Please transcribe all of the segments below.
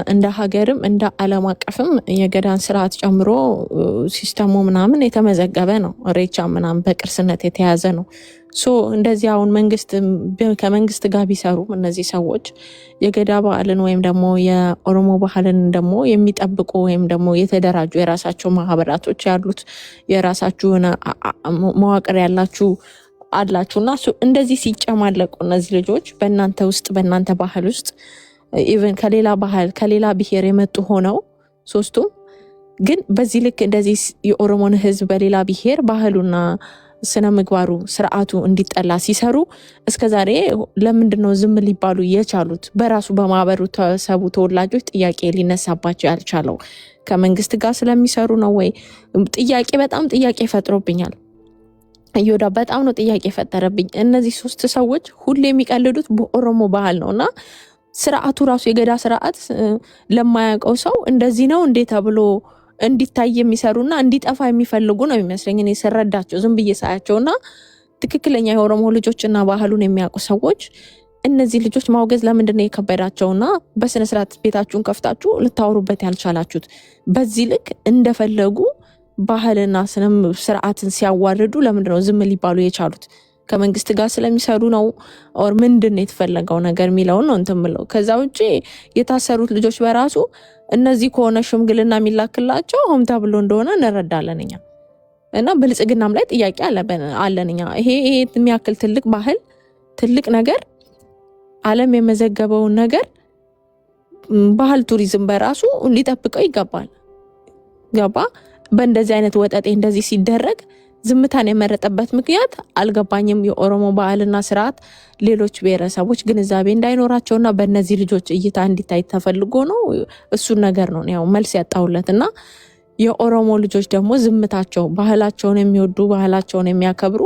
እንደ ሀገርም እንደ ዓለም አቀፍም የገዳን ስርዓት ጨምሮ ሲስተሙ ምናምን የተመዘገበ ነው። ሬቻ ምናምን በቅርስነት የተያዘ ነው። እንደዚህ አሁን ከመንግስት ጋር ቢሰሩ እነዚህ ሰዎች የገዳ ባህልን ወይም ደግሞ የኦሮሞ ባህልን ደግሞ የሚጠብቁ ወይም ደግሞ የተደራጁ የራሳቸው ማህበራቶች ያሉት የራሳችሁ መዋቅር ያላችሁ አላችሁ እና እንደዚህ ሲጨማለቁ እነዚህ ልጆች በእናንተ ውስጥ በእናንተ ባህል ውስጥ ኢቨን ከሌላ ባህል ከሌላ ብሔር የመጡ ሆነው ሶስቱም ግን በዚህ ልክ እንደዚህ የኦሮሞን ህዝብ በሌላ ብሔር ባህሉና ስነ ምግባሩ ስርዓቱ እንዲጠላ ሲሰሩ እስከዛሬ ለምንድነው ዝም ሊባሉ የቻሉት? በራሱ በማህበሩ ተሰቡ ተወላጆች ጥያቄ ሊነሳባቸው ያልቻለው ከመንግስት ጋር ስለሚሰሩ ነው ወይ? በጣም ጥያቄ ፈጥሮብኛል። እዮዳ በጣም ነው ጥያቄ ፈጠረብኝ። እነዚህ ሶስት ሰዎች ሁሌ የሚቀልዱት በኦሮሞ ባህል ነውና ስርዓቱ ራሱ የገዳ ስርዓት ለማያውቀው ሰው እንደዚህ ነው እንዴ ተብሎ እንዲታይ የሚሰሩና እንዲጠፋ የሚፈልጉ ነው የሚመስለኝ እኔ ስረዳቸው ዝም ብዬ ሳያቸውና ትክክለኛ የኦሮሞ ልጆችና ባህሉን የሚያውቁ ሰዎች እነዚህ ልጆች ማውገዝ ለምንድነው የከበዳቸውና በስነ ስርዓት ቤታችሁን ከፍታችሁ ልታወሩበት ያልቻላችሁት? በዚህ ልክ እንደፈለጉ ባህልና ስርዓትን ሲያዋርዱ ለምንድነው ዝም ሊባሉ የቻሉት? ከመንግስት ጋር ስለሚሰሩ ነው ኦር ምንድነው የተፈለገው ነገር የሚለው ነው እንትምለው። ከዛ ውጪ የታሰሩት ልጆች በራሱ እነዚህ ከሆነ ሽምግልና የሚላክላቸው ሆም ተብሎ እንደሆነ እንረዳለን እኛ እና ብልጽግናም ላይ ጥያቄ አለን እኛ። ይሄ የሚያክል ትልቅ ባህል ትልቅ ነገር ዓለም የመዘገበውን ነገር ባህል ቱሪዝም በራሱ ሊጠብቀው ይገባል። ገባ? በእንደዚህ አይነት ወጠጤ እንደዚህ ሲደረግ ዝምታን የመረጠበት ምክንያት አልገባኝም። የኦሮሞ ባህልና ስርዓት ሌሎች ብሔረሰቦች ግንዛቤ እንዳይኖራቸውና በእነዚህ ልጆች እይታ እንዲታይ ተፈልጎ ነው። እሱን ነገር ነው ያው መልስ ያጣውለትና የኦሮሞ ልጆች ደግሞ ዝምታቸው ባህላቸውን የሚወዱ ባህላቸውን የሚያከብሩ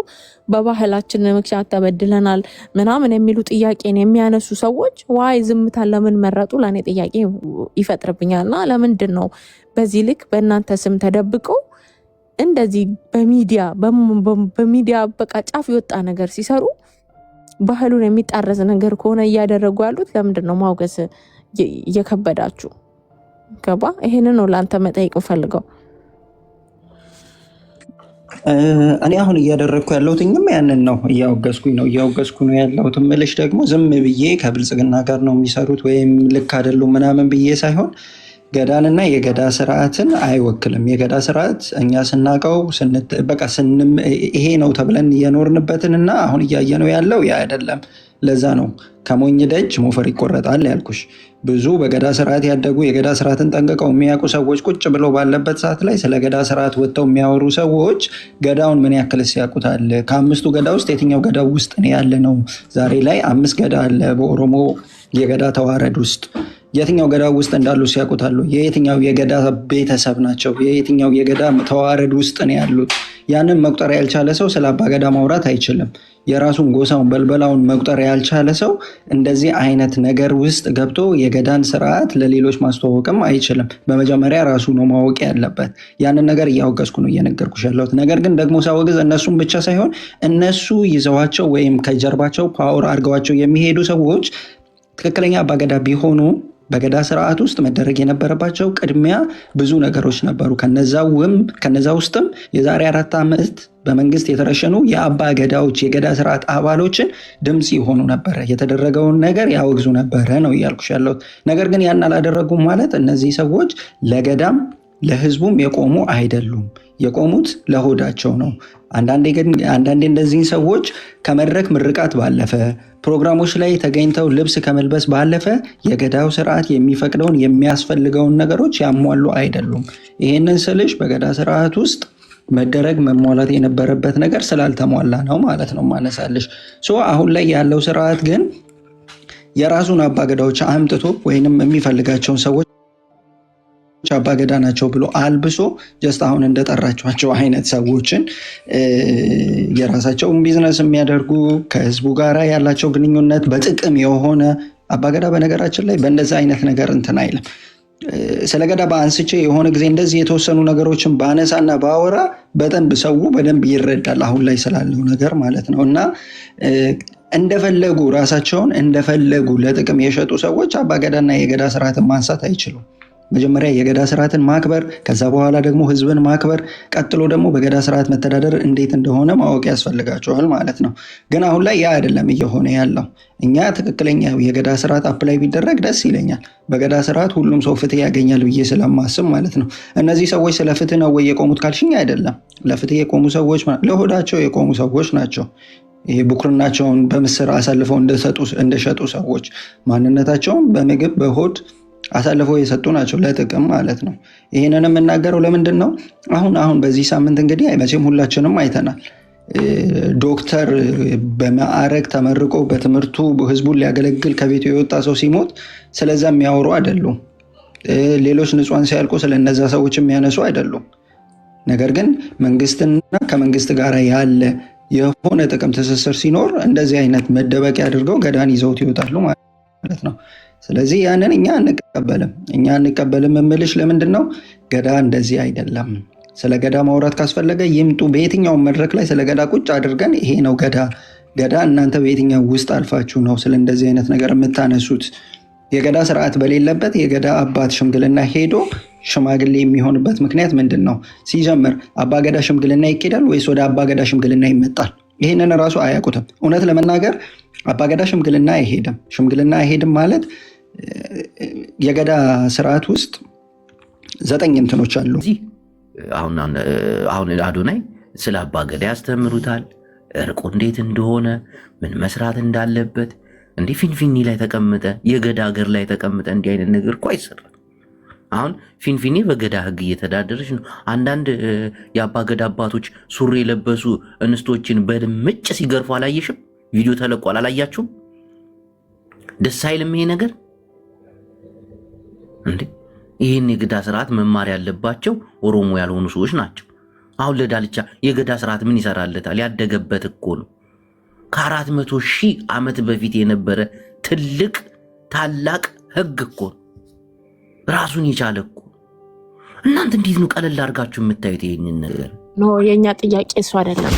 በባህላችን ምክንያት ተበድለናል ምናምን የሚሉ ጥያቄን የሚያነሱ ሰዎች ዋይ ዝምታን ለምን መረጡ? ለኔ ጥያቄ ይፈጥርብኛልና ለምንድን ነው በዚህ ልክ በእናንተ ስም ተደብቀው እንደዚህ በሚዲያ በቃ ጫፍ የወጣ ነገር ሲሰሩ ባህሉን የሚጣረስ ነገር ከሆነ እያደረጉ ያሉት ለምንድን ነው ማውገዝ እየከበዳችሁ? ገባ? ይሄንን ነው ላንተ መጠየቅ ፈልገው። እኔ አሁን እያደረግኩ ያለሁትኝም ያንን ነው፣ እያወገዝኩ ነው ያለሁት። ምልሽ ደግሞ ዝም ብዬ ከብልጽግና ጋር ነው የሚሰሩት ወይም ልክ አይደሉም ምናምን ብዬ ሳይሆን ገዳንና የገዳ ስርዓትን አይወክልም። የገዳ ስርዓት እኛ ስናቀው ይሄ ነው ተብለን የኖርንበትንና አሁን እያየነው ያለው ያ አይደለም። ለዛ ነው ከሞኝ ደጅ ሞፈር ይቆረጣል ያልኩሽ። ብዙ በገዳ ስርዓት ያደጉ የገዳ ስርዓትን ጠንቅቀው የሚያውቁ ሰዎች ቁጭ ብለው ባለበት ሰዓት ላይ ስለ ገዳ ስርዓት ወጥተው የሚያወሩ ሰዎች ገዳውን ምን ያክልስ ያውቁታል? ከአምስቱ ገዳ ውስጥ የትኛው ገዳ ውስጥ ነው ያለ ነው? ዛሬ ላይ 5 ገዳ አለ በኦሮሞ የገዳ ተዋረድ ውስጥ። የትኛው ገዳ ውስጥ እንዳሉ ሲያውቁታሉ? የየትኛው የገዳ ቤተሰብ ናቸው? የየትኛው የገዳ ተዋረድ ውስጥ ነው ያሉት? ያንን መቁጠር ያልቻለ ሰው ስለ አባ ገዳ ማውራት አይችልም። የራሱን ጎሳውን በልበላውን መቁጠር ያልቻለ ሰው እንደዚህ አይነት ነገር ውስጥ ገብቶ የገዳን ስርዓት ለሌሎች ማስተዋወቅም አይችልም። በመጀመሪያ ራሱ ነው ማወቅ ያለበት። ያንን ነገር እያወገዝኩ ነው እየነገርኩሽ ያለሁት። ነገር ግን ደግሞ ሳወግዝ እነሱም ብቻ ሳይሆን እነሱ ይዘዋቸው ወይም ከጀርባቸው ፓወር አድርገዋቸው የሚሄዱ ሰዎች ትክክለኛ አባ ገዳ ቢሆኑ በገዳ ስርዓት ውስጥ መደረግ የነበረባቸው ቅድሚያ ብዙ ነገሮች ነበሩ። ከነዛ ውስጥም የዛሬ 4 ዓመት በመንግስት የተረሸኑ የአባ ገዳዎች የገዳ ስርዓት አባሎችን ድምፅ የሆኑ ነበረ፣ የተደረገውን ነገር ያወግዙ ነበረ ነው እያልኩሽ ያለሁት። ነገር ግን ያን አላደረጉም ማለት እነዚህ ሰዎች ለገዳም ለህዝቡም የቆሙ አይደሉም። የቆሙት ለሆዳቸው ነው። አንዳንዴ እንደዚህ ሰዎች ከመድረክ ምርቃት ባለፈ ፕሮግራሞች ላይ ተገኝተው ልብስ ከመልበስ ባለፈ የገዳው ስርዓት የሚፈቅደውን የሚያስፈልገውን ነገሮች ያሟሉ አይደሉም። ይሄንን ስልሽ በገዳ ስርዓት ውስጥ መደረግ መሟላት የነበረበት ነገር ስላልተሟላ ነው ማለት ነው ማነሳለሽ። አሁን ላይ ያለው ስርዓት ግን የራሱን አባገዳዎች አምጥቶ ወይንም የሚፈልጋቸውን ሰዎች አባገዳ ናቸው ብሎ አልብሶ ጀስት አሁን እንደጠራቸዋቸው አይነት ሰዎችን የራሳቸውን ቢዝነስ የሚያደርጉ ከህዝቡ ጋር ያላቸው ግንኙነት በጥቅም የሆነ አባገዳ በነገራችን ላይ በእንደዚህ አይነት ነገር እንትን አይልም። ስለ ገዳ በአንስቼ የሆነ ጊዜ እንደዚህ የተወሰኑ ነገሮችን ባነሳና ባወራ ሰው በደንብ ይረዳል አሁን ላይ ስላለው ነገር ማለት ነው። እና እንደፈለጉ ራሳቸውን እንደፈለጉ ለጥቅም የሸጡ ሰዎች አባገዳና የገዳ ስርዓትን ማንሳት አይችሉም። መጀመሪያ የገዳ ስርዓትን ማክበር፣ ከዛ በኋላ ደግሞ ህዝብን ማክበር፣ ቀጥሎ ደግሞ በገዳ ስርዓት መተዳደር እንዴት እንደሆነ ማወቅ ያስፈልጋቸዋል ማለት ነው። ግን አሁን ላይ ያ አይደለም እየሆነ ያለው። እኛ ትክክለኛ የገዳ ስርዓት አፕላይ ቢደረግ ደስ ይለኛል። በገዳ ስርዓት ሁሉም ሰው ፍትህ ያገኛል ብዬ ስለማስብ ማለት ነው። እነዚህ ሰዎች ስለ ፍትህ ነው ወይ የቆሙት ካልሽኝ፣ አይደለም። ለፍትህ የቆሙ ሰዎች ለሆዳቸው የቆሙ ሰዎች ናቸው። ይሄ ቡክርናቸውን በምስር አሳልፈው እንደሸጡ ሰዎች ማንነታቸውን በምግብ በሆድ አሳልፈው የሰጡ ናቸው፣ ለጥቅም ማለት ነው። ይህንን የምናገረው ለምንድን ነው? አሁን በዚህ ሳምንት እንግዲህ መቼም ሁላችንም አይተናል። ዶክተር በማዕረግ ተመርቆ በትምህርቱ ህዝቡን ሊያገለግል ከቤቱ የወጣ ሰው ሲሞት ስለዛ የሚያወሩ አይደሉም። ሌሎች ንጹሃን ሲያልቁ ስለነዛ ሰዎች የሚያነሱ አይደሉም። ነገር ግን መንግስትና ከመንግስት ጋር ያለ የሆነ ጥቅም ትስስር ሲኖር እንደዚህ አይነት መደበቂያ አድርገው ገዳን ይዘውት ይወጣሉ ማለት ነው። ስለዚህ ያንን እኛ አንቀበልም የምልሽ ለምንድን ነው? ገዳ እንደዚህ አይደለም። ስለ ገዳ ማውራት ካስፈለገ ይምጡ። በየትኛውም መድረክ ላይ ስለ ገዳ ቁጭ አድርገን ይሄ ነው ገዳ እናንተ በየትኛው ውስጥ አልፋችሁ ነው ስለ እንደዚህ አይነት ነገር የምታነሱት? የገዳ ስርዓት በሌለበት የገዳ አባት ሽምግልና ሄዶ ሽማግሌ የሚሆንበት ምክንያት ምንድን ነው? ሲጀምር አባገዳ ሽምግልና ይኬዳል ወይስ ወደ አባገዳ ሽምግልና ይመጣል? ይህንን ራሱ አያውቁትም። እውነት ለመናገር አባገዳ ሽምግልና አይሄድም ማለት የገዳ ስርዓት ውስጥ 9 እንትኖች አሉ። አሁን አዶናይ ስለ አባገዳ ያስተምሩታል፣ እርቁ እንዴት እንደሆነ ምን መስራት እንዳለበት። እንዲህ ፊንፊኒ ላይ ተቀምጠ የገዳ ሀገር ላይ ተቀምጠ እንዲህ አይነት ነገር እኮ አይሰራም። አሁን ፊንፊኒ በገዳ ህግ እየተዳደረች ነው። አንዳንድ የአባገዳ አባቶች ሱሪ የለበሱ እንስቶችን በድምጭ ሲገርፉ አላየሽም? ቪዲዮ ተለቋል፣ አላያችሁም? ደስ አይልም ይሄ ነገር እንዴ? ይህን የገዳ ስርዓት መማር ያለባቸው ኦሮሞ ያልሆኑ ሰዎች ናቸው። አሁን ለዳልቻ የገዳ ስርዓት ምን ይሰራለታል? ያደገበት እኮ ነው። ከ400,000 ዓመት በፊት የነበረ ትልቅ ታላቅ ህግ እኮ ራሱን የቻለ እኮ። እናንተ እንዴት ነው ቀለል አድርጋችሁ የምታዩት ይሄንን ነገር? ኖ የኛ ጥያቄ እሱ አይደለም።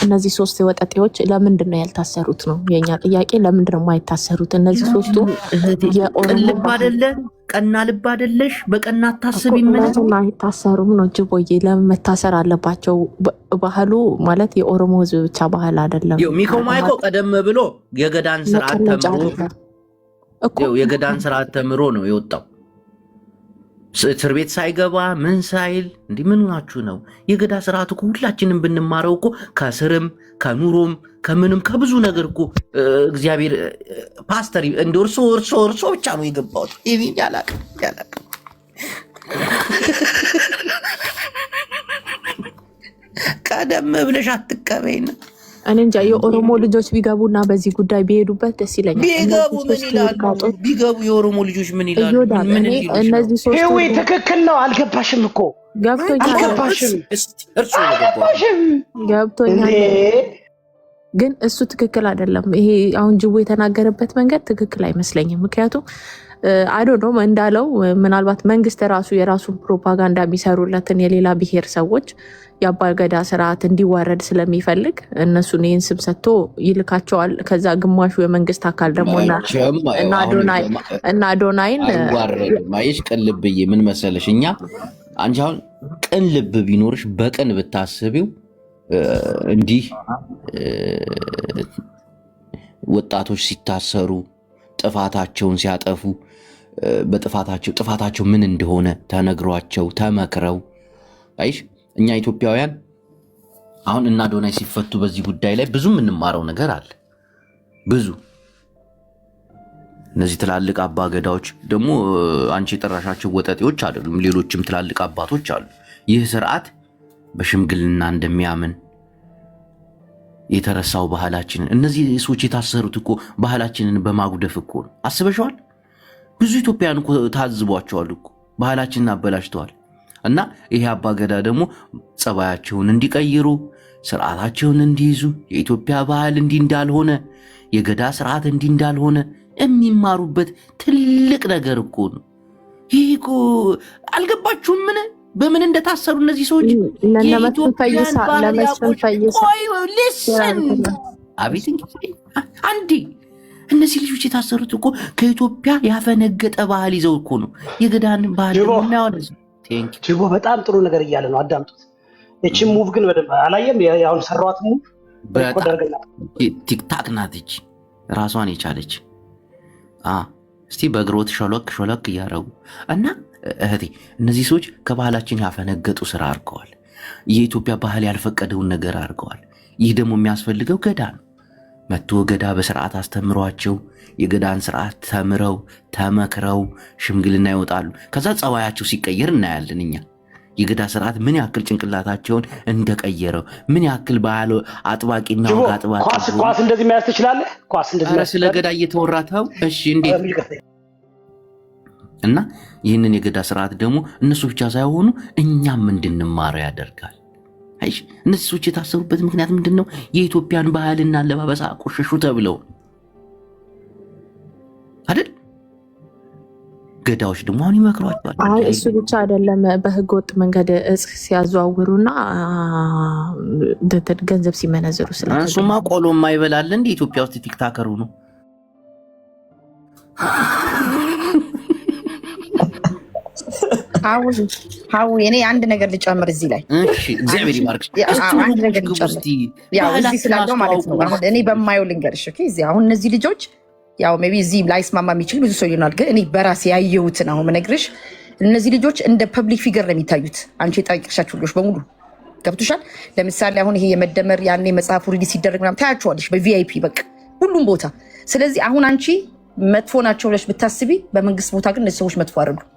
እነዚህ 3 ወጠጤዎች ለምንድን ነው ያልታሰሩት ነው የኛ ጥያቄ። ለምንድን ነው የማይታሰሩት? እነዚህ 3ቱ ልብ አይደለ? ቀና ልብ አይደለሽ? በቀና አታስብ ይመለስና አይታሰሩም ነው ጅቦዬ። ለምን መታሰር አለባቸው? ባህሉ ማለት የኦሮሞ ህዝብ ብቻ ባህል አይደለም። ሚኮ ማይኮ ቀደም ብሎ የገዳን ስርዓት ተምሮ ነው የወጣው። እስር ቤት ሳይገባ ምን ሳይል እንዲህ ምን ሆናችሁ ነው? የገዳ ስርዓት እኮ ሁላችንም ብንማረው እኮ ከስርም ከኑሮም ከምንም ከብዙ ነገር እኮ እግዚአብሔር ፓስተር እንደ እርሶ ብቻ ነው የገባው። ይሄን ያላቅም ቀደም ብለሽ አትቀበይና እኔ እንጃ የኦሮሞ ልጆች ቢገቡና በዚህ ጉዳይ ቢሄዱበት ደስ ይለኛል። ቢገቡ የኦሮሞ ልጆች ምን ይላሉ? እነዚህ 3 ትክክል ነው። አልገባሽም እኮ ገብቶኛል። ግን እሱ ትክክል አይደለም። ይሄ አሁን ጅቦ የተናገረበት መንገድ ትክክል አይመስለኝም። ምክንያቱም አይዶ ነው እንዳለው ምናልባት መንግስት ራሱ የራሱን ፕሮፓጋንዳ የሚሰሩለትን የሌላ ብሔር ሰዎች የአባገዳ ስርዓት እንዲዋረድ ስለሚፈልግ እነሱን ይህን ስም ሰጥቶ ይልካቸዋል። ከዛ ግማሹ የመንግስት አካል ደግሞ እና አዶናይን ማየሽ ቅን ልብዬ ምን መሰለሽ፣ እኛ አንቺ አሁን ቅን ልብ ቢኖርሽ በቅን ብታስቢው እንዲህ ወጣቶች ሲታሰሩ ጥፋታቸውን ሲያጠፉ ጥፋታቸው ምን እንደሆነ ተነግሯቸው ተመክረው አይሽ እኛ ኢትዮጵያውያን አሁን እና አዶናይ ሲፈቱ በዚህ ጉዳይ ላይ ብዙ የምንማረው ነገር አለ። ብዙ እነዚህ ትላልቅ አባገዳዎች ደግሞ አንቺ የጠራሻቸው ወጠጤዎች አይደሉም፣ ሌሎችም ትላልቅ አባቶች አሉ። ይህ ስርዓት በሽምግልና እንደሚያምን የተረሳው ባህላችንን እነዚህ ሰዎች የታሰሩት እኮ ባህላችንን በማጉደፍ እኮ ነው። አስበሽዋል? ብዙ ኢትዮጵያውያን እኮ ታዝቧቸዋል እኮ ባህላችንን አበላሽተዋል። እና ይሄ አባገዳ ደግሞ ጸባያቸውን እንዲቀይሩ ስርዓታቸውን እንዲይዙ የኢትዮጵያ ባህል እንዲህ እንዳልሆነ የገዳ ስርዓት እንዲህ እንዳልሆነ የሚማሩበት ትልቅ ነገር እኮ ነው። ይህ እኮ አልገባችሁም? ምን በምን እንደታሰሩ እነዚህ ሰዎች አቤት እንግዲህ አንዴ እነዚህ ልጆች የታሰሩት እኮ ከኢትዮጵያ ያፈነገጠ ባህል ይዘው እኮ ነው። የገዳን ባህል ጅቦ በጣም ጥሩ ነገር እያለ ነው። አዳምጡት። እቺ ሙቭ ግን በደንብ አላየም። ያው ሰራዋት ሙቭ ቲክታክ ናት እቺ ራሷን የቻለች። እስቲ በእግሮት ሾለክ እያረጉ እና እህቴ እነዚህ ሰዎች ከባህላችን ያፈነገጡ ስራ አድርገዋል። የኢትዮጵያ ባህል ያልፈቀደውን ነገር አድርገዋል። ይህ ደግሞ የሚያስፈልገው ገዳ ነው። መቶ ገዳ በስርዓት አስተምሯቸው የገዳን ስርዓት ተምረው ተመክረው ሽምግልና ይወጣሉ። ከዛ ጸባያቸው ሲቀየር እናያለን። እኛ የገዳ ስርዓት ምን ያክል ጭንቅላታቸውን እንደቀየረው ምን ያክል ባህል አጥባቂና አጥባቂ ኳስ እንደዚህ መያዝ ትችላለህ። ኳስ እንደዚህ መያዝ ስለ ገዳ እየተወራተው እሺ እንዴት እና ይህንን የገዳ ስርዓት ደግሞ እነሱ ብቻ ሳይሆኑ እኛም እንድንማረው ያደርጋል። አይሽ እነዚህ ሰዎች የታሰሩበት ምክንያት ምንድነው? የኢትዮጵያን ባህልና አለባበስ አቆሸሹ ተብለው አይደል? ገዳዎች ደግሞ አሁን ይመክሯቸዋል። አይ እሱ ብቻ አይደለም፣ በህገ ወጥ መንገድ እጽ ሲያዘዋውሩና ገንዘብ ሲመነዝሩ ስለተገኘ እሱማ ቆሎ የማይበላል እንደ ኢትዮጵያ ውስጥ ቲክታከሩ ነው። ሀው እኔ አንድ ነገር ልጨምር እዚህ ላይ። እሺ እግዚአብሔር ይባርክሽ። አንድ ነገር ልጨምር ያው እዚህ ስላለው ማለት ነው። አሁን እኔ በማየው ልንገርሽ። ኦኬ እዚህ አሁን እነዚህ ልጆች ያው ሜቢ እዚህ ላይስማማ የሚችል ብዙ ሰው ይሆናል፣ ግን እኔ በራሴ ያየሁትን አሁን መነግርሽ። እነዚህ ልጆች እንደ ፐብሊክ ፊገር ነው የሚታዩት። አንቺ የጠየቅሻቸው ልጆች በሙሉ ገብቶሻል። ለምሳሌ አሁን ይሄ የመደመር ያኔ መጽሐፉ ሪሊዝ ሲደረግ ምናምን ታያቸዋለሽ በቪአይፒ በቃ ሁሉም ቦታ። ስለዚህ አሁን አንቺ መጥፎ ናቸው ብለሽ ብታስቢ፣ በመንግስት ቦታ ግን እነዚህ ሰዎች መጥፎ አይደሉም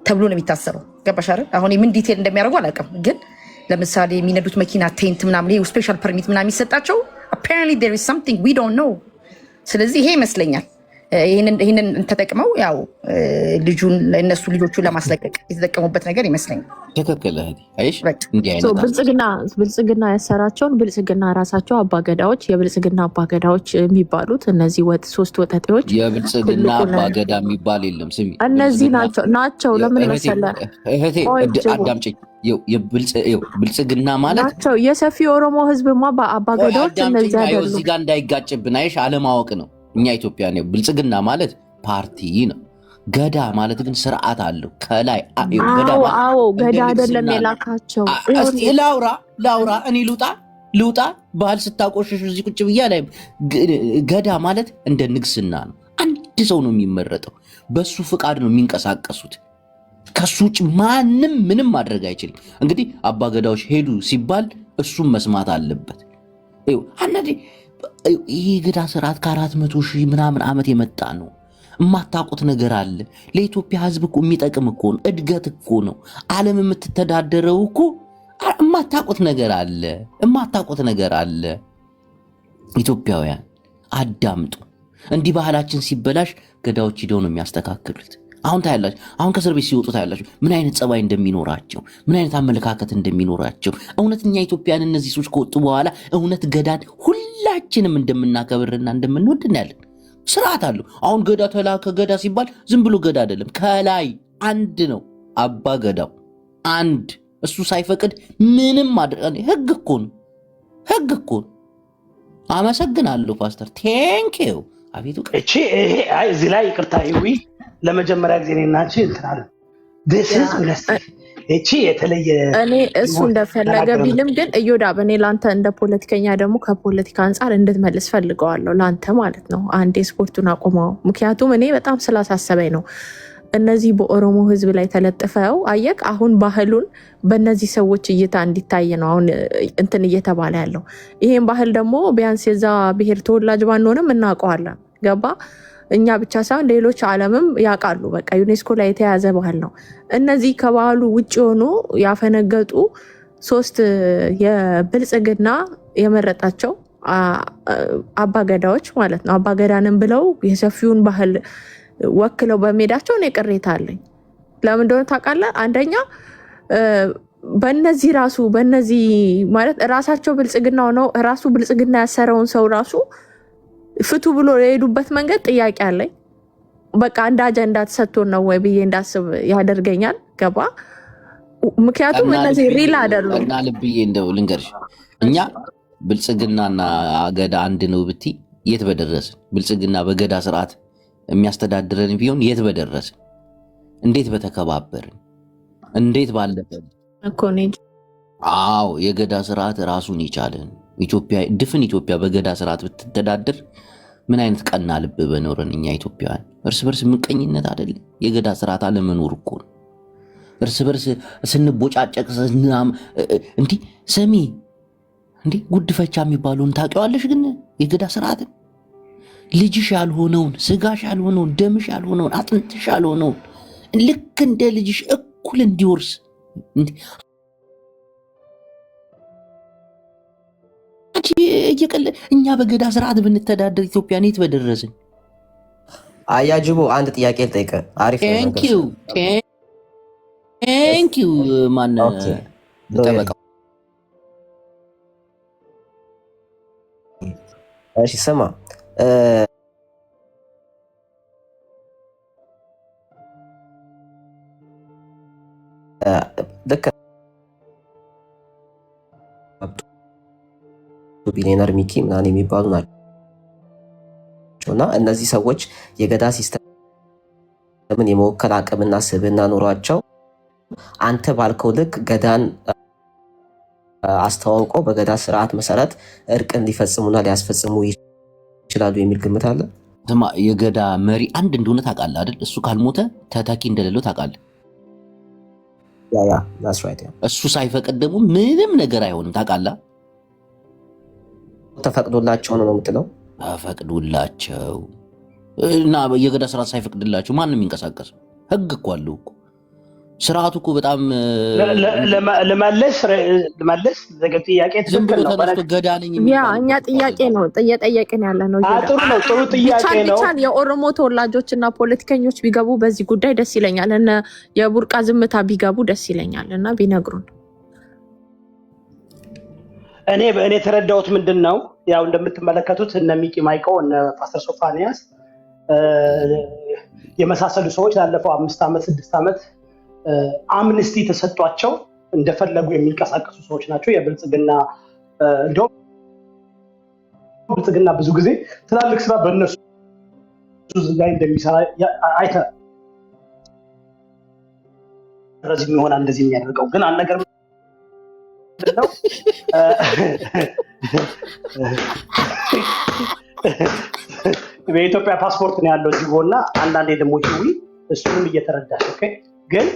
ተብሎ ነው የሚታሰበው። ገባሽ አይደል? አሁን ምን ዲቴል እንደሚያደርጉ አላውቅም፣ ግን ለምሳሌ የሚነዱት መኪና ቴንት ምናምን ይሄ ስፔሻል ፐርሚት ምናምን የሚሰጣቸው apparently there is something we don't know። ስለዚህ ይሄ ይመስለኛል ይህንን ተጠቅመው ያው ልጁን ለእነሱ ልጆቹን ለማስለቀቅ የተጠቀሙበት ነገር ይመስለኛል። ትክክል አይሽ ብልጽግና ያሰራቸውን ብልጽግና ራሳቸው አባገዳዎች የብልጽግና አባገዳዎች የሚባሉት እነዚህ ሶስት ወጠጤዎች የብልጽግና አባገዳ የሚባል የለም። ስሚ እነዚህ ናቸው። ለምን መሰለህ እህቴ አዳምጪኝ። ብልጽግና ማለት ናቸው። የሰፊ ኦሮሞ ህዝብማ አባገዳዎች እነዚህ አይደሉም። እዚህ ጋር እንዳይጋጭብን አይሽ አለማወቅ ነው። እኛ ኢትዮጵያ ነው። ብልጽግና ማለት ፓርቲ ነው። ገዳ ማለት ግን ስርዓት አለው ከላይ። ገዳ አይደለም የላካቸው። ላውራ እኔ ልውጣ ባህል ስታቆሽሽ እዚህ ቁጭ ብያ ላይ ገዳ ማለት እንደ ንግስና ነው። አንድ ሰው ነው የሚመረጠው፣ በሱ ፍቃድ ነው የሚንቀሳቀሱት። ከሱ ውጭ ማንም ምንም ማድረግ አይችልም። እንግዲህ አባገዳዎች ሄዱ ሲባል እሱም መስማት አለበት። ይህ ገዳ ስርዓት ከ400 ሺህ ምናምን ዓመት የመጣ ነው። የማታውቁት ነገር አለ። ለኢትዮጵያ ህዝብ እኮ የሚጠቅም እኮ ነው። እድገት እኮ ነው። ዓለም የምትተዳደረው እኮ የማታውቁት ነገር አለ። ኢትዮጵያውያን አዳምጡ። እንዲህ ባህላችን ሲበላሽ ገዳዎች ሂደው ነው የሚያስተካክሉት። አሁን ታያላችሁ። አሁን ከእስር ቤት ሲወጡ ታያላችሁ ምን አይነት ጸባይ እንደሚኖራቸው፣ ምን አይነት አመለካከት እንደሚኖራቸው። እውነተኛ ኢትዮጵያን እነዚህ ሰዎች ከወጡ በኋላ እውነት ገዳን ሁላችንም እንደምናከብርና እንደምንወድ እናያለን። ስርዓት አለው። አሁን ገዳ ተላከ ገዳ ሲባል ዝም ብሎ ገዳ አይደለም። ከላይ አንድ ነው አባ ገዳው አንድ። እሱ ሳይፈቅድ ምንም ማድረግ ህግ እኮ ነው። አመሰግናለሁ ፓስተር ቴንኪው። አቤቱ እዚህ ላይ ይቅርታ ይዊ ለመጀመሪያ ጊዜ እኔና አንቺ እንትን አለ እቺ የተለየ እኔ እሱ እንደፈለገ ቢልም ግን እዮዳብ እኔ ላንተ እንደ ፖለቲከኛ ደግሞ ከፖለቲካ አንጻር እንድትመልስ ፈልገዋለሁ። ላንተ ማለት ነው አንዴ ስፖርቱን አቁመው። ምክንያቱም እኔ በጣም ስላሳሰበኝ ነው። እነዚህ በኦሮሞ ህዝብ ላይ ተለጥፈው አየቅ አሁን ባህሉን በእነዚህ ሰዎች እይታ እንዲታይ ነው አሁን እንትን እየተባለ ያለው። ይሄን ባህል ደግሞ ቢያንስ የዛ ብሔር ተወላጅ ባንሆንም እናውቀዋለን። ገባ? እኛ ብቻ ሳይሆን ሌሎች ዓለምም ያውቃሉ። በቃ ዩኔስኮ ላይ የተያዘ ባህል ነው። እነዚህ ከባህሉ ውጭ የሆኑ ያፈነገጡ 3 የብልጽግና የመረጣቸው አባገዳዎች ማለት ነው። አባገዳንም ብለው የሰፊውን ባህል ወክለው በሜዳቸው እኔ ቅሬታ አለኝ። ለምን እንደሆነ ታውቃለህ? አንደኛ በእነዚህ ማለት ራሳቸው ብልጽግና ነው ራሱ ብልጽግና ያሰረውን ሰው ራሱ ፍቱ ብሎ የሄዱበት መንገድ ጥያቄ አለኝ። በቃ እንደ አጀንዳ ተሰጥቶን ነው ወይ ብዬ እንዳስብ ያደርገኛል። ገባ? ምክንያቱም እነዚህ ሪል አይደሉም። እና ልብዬ እንደው ልንገርሽ እኛ ብልጽግናና ገዳ አንድ ነው ብቲ የት በደረስን? ብልጽግና በገዳ ስርዓት የሚያስተዳድረን ቢሆን የት በደረስን? እንዴት በተከባበርን? እንዴት ባለፈን እኮ ነው። አዎ የገዳ ስርዓት ራሱን ይቻለን። ኢትዮጵያ ድፍን ኢትዮጵያ በገዳ ስርዓት ብትተዳደር ምን አይነት ቀና ልብ በኖረን እኛ ኢትዮጵያውያን። እርስ በርስ ምቀኝነት አይደለም የገዳ ስርዓት አለመኖር እኮ ነው። እርስ በርስ ስንቦጫጨቅ እንዲህ ሰሚ እንዲህ ጉድፈቻ የሚባለውን ታውቂዋለሽ? ግን የገዳ ስርዓትን ልጅሽ ያልሆነውን ስጋሽ ያልሆነውን ደምሽ ያልሆነውን አጥንትሽ ያልሆነውን ልክ እንደ ልጅሽ እኩል እንዲወርስ እኛ በገዳ ስርዓት ብንተዳደር ኢትዮጵያን የት በደረስን? አያጅቦ አንድ ጥያቄ ልጠይቅ። አሪፍ ነው። ቴንኪው ማን ተበቃው? እሺ ስማ፣ ልክ ቢሊየነር ሚኪ ምናምን የሚባሉ ናቸው እና እነዚህ ሰዎች የገዳ ሲስተምን የመወከል አቅምና ስብዕና ኖሯቸው አንተ ባልከው ልክ ገዳን አስተዋውቀው በገዳ ስርዓት መሰረት እርቅን ሊፈጽሙና ሊያስፈጽሙ ይችላሉ የሚል ግምት አለ። የገዳ መሪ አንድ እንደሆነ ታውቃለህ አይደል? እሱ ካልሞተ ተተኪ እንደሌለው ታውቃለህ። እሱ ሳይፈቅድ ደግሞ ምንም ነገር አይሆንም ታውቃለህ። ተፈቅዶላቸው ነው የምትለው? ተፈቅዶላቸው እና የገዳ ስርዓት ሳይፈቅድላቸው ማንም የሚንቀሳቀስ ህግ እኮ አለው እኮ። ስርዓቱ እኮ በጣም ለመለስ ጥያቄ ትክክል ነው። ገዳ ነኝ እኛ ጥያቄ ነው እየጠየቅን ያለ ነው። ጥሩ ነው፣ ጥሩ ጥያቄ ነው። ብቻ የኦሮሞ ተወላጆችና ፖለቲከኞች ቢገቡ በዚህ ጉዳይ ደስ ይለኛል። እነ የቡርቃ ዝምታ ቢገቡ ደስ ይለኛል እና ቢነግሩን። እኔ የተረዳሁት ምንድን ነው፣ ያው እንደምትመለከቱት እነ ሚቂ ማይቆ እነ ፓስተር ሶፋንያስ የመሳሰሉ ሰዎች ላለፈው 5 ዓመት 6 ዓመት አምነስቲ ተሰጧቸው እንደፈለጉ የሚንቀሳቀሱ ሰዎች ናቸው። የብልጽግና እንደውም ብልጽግና ብዙ ጊዜ ትላልቅ ስራ በእነሱ ላይ እንደሚሰራ አይተ ረጅም ይሆናል እንደዚህ የሚያደርገው ግን አንድ ነገር ነው። በኢትዮጵያ ፓስፖርት ነው ያለው ጅቦና አንዳንዴ ደግሞ ጅዊ እሱንም እየተረዳሽ ኦኬ። ግን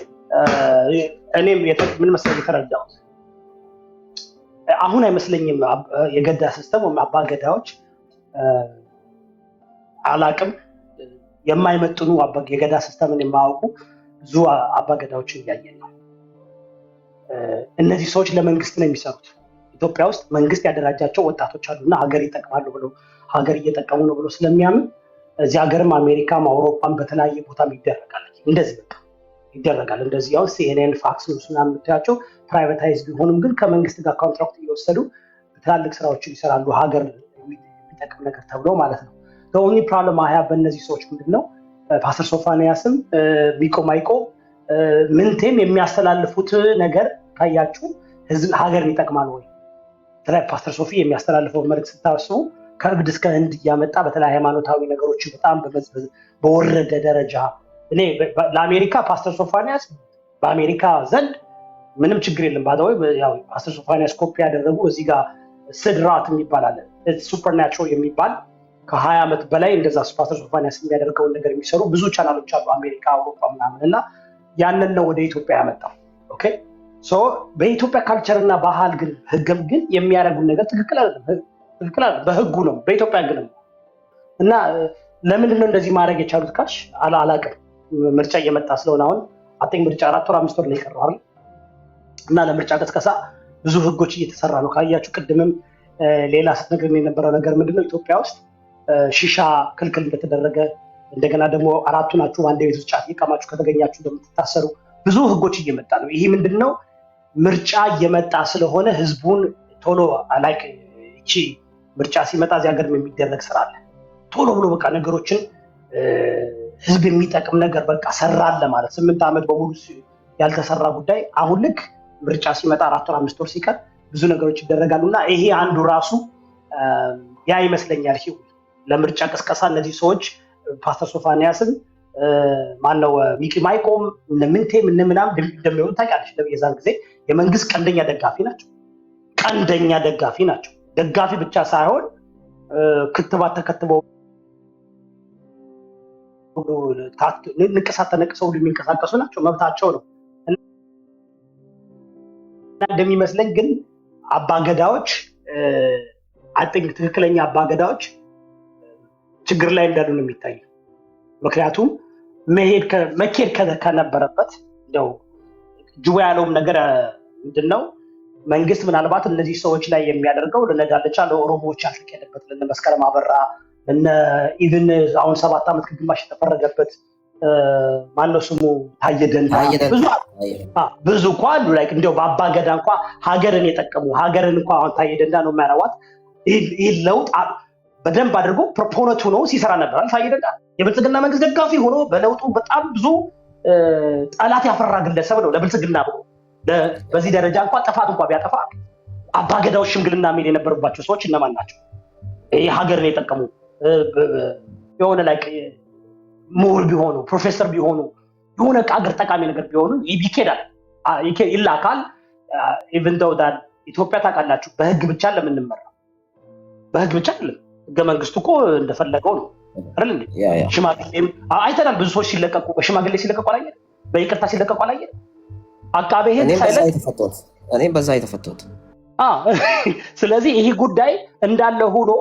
እኔም ምን መሰለኝ የተረዳሁት አሁን አይመስለኝም የገዳ ሲስተም ወይም አባ ገዳዎች አላቅም የማይመጥኑ የገዳ ሲስተምን የማያውቁ ብዙ አባ ገዳዎችን እያየን ነው። እነዚህ ሰዎች ለመንግስት ነው የሚሰሩት። ኢትዮጵያ ውስጥ መንግስት ያደራጃቸው ወጣቶች አሉና ሀገር ይጠቅማሉ ብሎ ሀገር እየጠቀሙ ነው ብሎ ስለሚያምን እዚህ ሀገርም አሜሪካም አውሮፓም በተለያየ ቦታም ይደረጋል። እንደዚህ በቃ ይደረጋል። እንደዚህ ያው ሲኤንኤን ፋክስ ኒውስ ምናምን የምታያቸው ፕራይቬታይዝ ቢሆንም ግን ከመንግስት ጋር ኮንትራክት እየወሰዱ ትላልቅ ስራዎችን ይሰራሉ፣ ሀገር የሚጠቅም ነገር ተብሎ ማለት ነው። ኦንሊ ፕሮብለም አያ በእነዚህ ሰዎች ምንድነው ፓስተር ሶፋንያስም ሚቆ ማይቆ ምንቴም የሚያስተላልፉት ነገር ካያችሁ ህዝብ ሀገርን ይጠቅማል ወይ? ፓስተር ሶፊ የሚያስተላልፈው መልዕክት ስታስቡ ከእብድ እስከ ህንድ እያመጣ በተለይ ሃይማኖታዊ ነገሮችን በጣም በወረደ ደረጃ እኔ ለአሜሪካ ፓስተር ሶፋንያስ በአሜሪካ ዘንድ ምንም ችግር የለም። ባዳው ያው ፓስተር ሶፋንያስ ኮፒ ያደረጉ እዚህ ጋር ስድራት የሚባል አለ ሱፐርናቹራል የሚባል ከ20 ዓመት በላይ እንደዛ ፓስተር ሶፋንያስ የሚያደርገውን ነገር የሚሰሩ ብዙ ቻናሎች አሉ አሜሪካ፣ አውሮፓ ምናምን እና ያንን ነው ወደ ኢትዮጵያ ያመጣው። ኦኬ ሶ በኢትዮጵያ ካልቸርና ባህል ግን ህግም ግን የሚያደርጉ ነገር ትክክል አይደለም። በህጉ ነው በኢትዮጵያ ግን እና ለምንድን ነው እንደዚህ ማድረግ የቻሉት ካልሽ አላቅም። ምርጫ እየመጣ ስለሆነ አሁን አጥኝ ምርጫ 4 ወር 5 ወር ላይ ቀረው አይደል? እና ለምርጫ ቀስቀሳ ብዙ ህጎች እየተሰራ ነው። ካያችሁ ቅድምም ሌላ ስትነግረን የነበረው ነገር ምንድነው ኢትዮጵያ ውስጥ ሺሻ ክልክል እንደተደረገ እንደገና ደግሞ 4 ናችሁ አንድ ቤት ውስጥ ጫት እየቃማችሁ ከተገኛችሁ እንደምትታሰሩ ብዙ ህጎች እየመጣ ነው። ይሄ ምንድነው ምርጫ እየመጣ ስለሆነ ህዝቡን ቶሎ ላይክ እቺ ምርጫ ሲመጣ እዚህ ሀገር የሚደረግ ስራ አለ ቶሎ ብሎ በቃ ነገሮችን ህዝብ የሚጠቅም ነገር በቃ ሰራለ ማለት 8 ዓመት በሙሉ ያልተሰራ ጉዳይ አሁን ልክ ምርጫ ሲመጣ 4 ወር 5 ወር ሲቀር ብዙ ነገሮች ይደረጋሉና ይሄ አንዱ ራሱ ያ ይመስለኛል ለምርጫ ቅስቀሳ እነዚህ ሰዎች ፓስተር ሶፎንያስን ማነው ሚኪ ማይቆም ምንቴም ምናምን እንደሚሆኑ ታውቂያለሽ። የዛን ጊዜ የመንግስት ቀንደኛ ደጋፊ ናቸው። ደጋፊ ብቻ ሳይሆን ክትባት ተከትበው ንቅሳት ተነቅሰው የሚንቀሳቀሱ ናቸው። መብታቸው ነው። እንደሚመስለኝ ግን አባገዳዎች ትክክለኛ አባገዳዎች ችግር ላይ እንዳሉ ነው የሚታየው። ምክንያቱም መኬድ ከነበረበት እንደው ጅቦ ያለውም ነገር ምንድነው መንግስት ምናልባት እነዚህ ሰዎች ላይ የሚያደርገው ለነዳልቻ ለኦሮሞዎች ያልተቀደበት ለመስከረም አበራ ኢቭን አሁን 7 ዓመት ግማሽ የተፈረደበት ማነው ስሙ ታየደንዳ ብዙ እኮ አሉ። ላይክ እንደው በአባገዳ እንኳን ሀገርን የጠቀሙ ሀገርን እንኳን አሁን ታየደንዳ ነው የሚያረዋት። ይህ ለውጥ በደንብ አድርጎ ፕሮፖነቱ ነው ሲሰራ ነበር። ታየደንዳ የብልጽግና መንግስት ደጋፊ ሆኖ በለውጡ በጣም ብዙ ጠላት ያፈራ ግለሰብ ነው ለብልጽግና ብሎ በዚህ ደረጃ እንኳን ጥፋት እንኳን ቢያጠፋ አባገዳዎች ሽምግልና የሚል የነበረባቸው ሰዎች እነማን ናቸው? ይህ ሀገርን የጠቀሙ የሆነ ላይክ ምሁር ቢሆኑ ፕሮፌሰር ቢሆኑ የሆነ ሀገር ጠቃሚ ነገር ቢሆኑ ይኬዳል ይላካል። ኢቭን ዶው ዳት ኢትዮጵያ ታውቃላችሁ በህግ ብቻ ለምንመራ በህግ ብቻ አይደለም። ህገ መንግስቱ እኮ እንደፈለገው ነው አይደል እንዴ? ሽማግሌም አይተናል። ብዙ ሰዎች ሲለቀቁ በሽማግሌ ሲለቀቁ አላየን፣ በይቅርታ ሲለቀቁ አላየን። አቃቤ ህግ እኔም በዛ የተፈተሁት ስለዚህ ይሄ ጉዳይ እንዳለ ሆኖ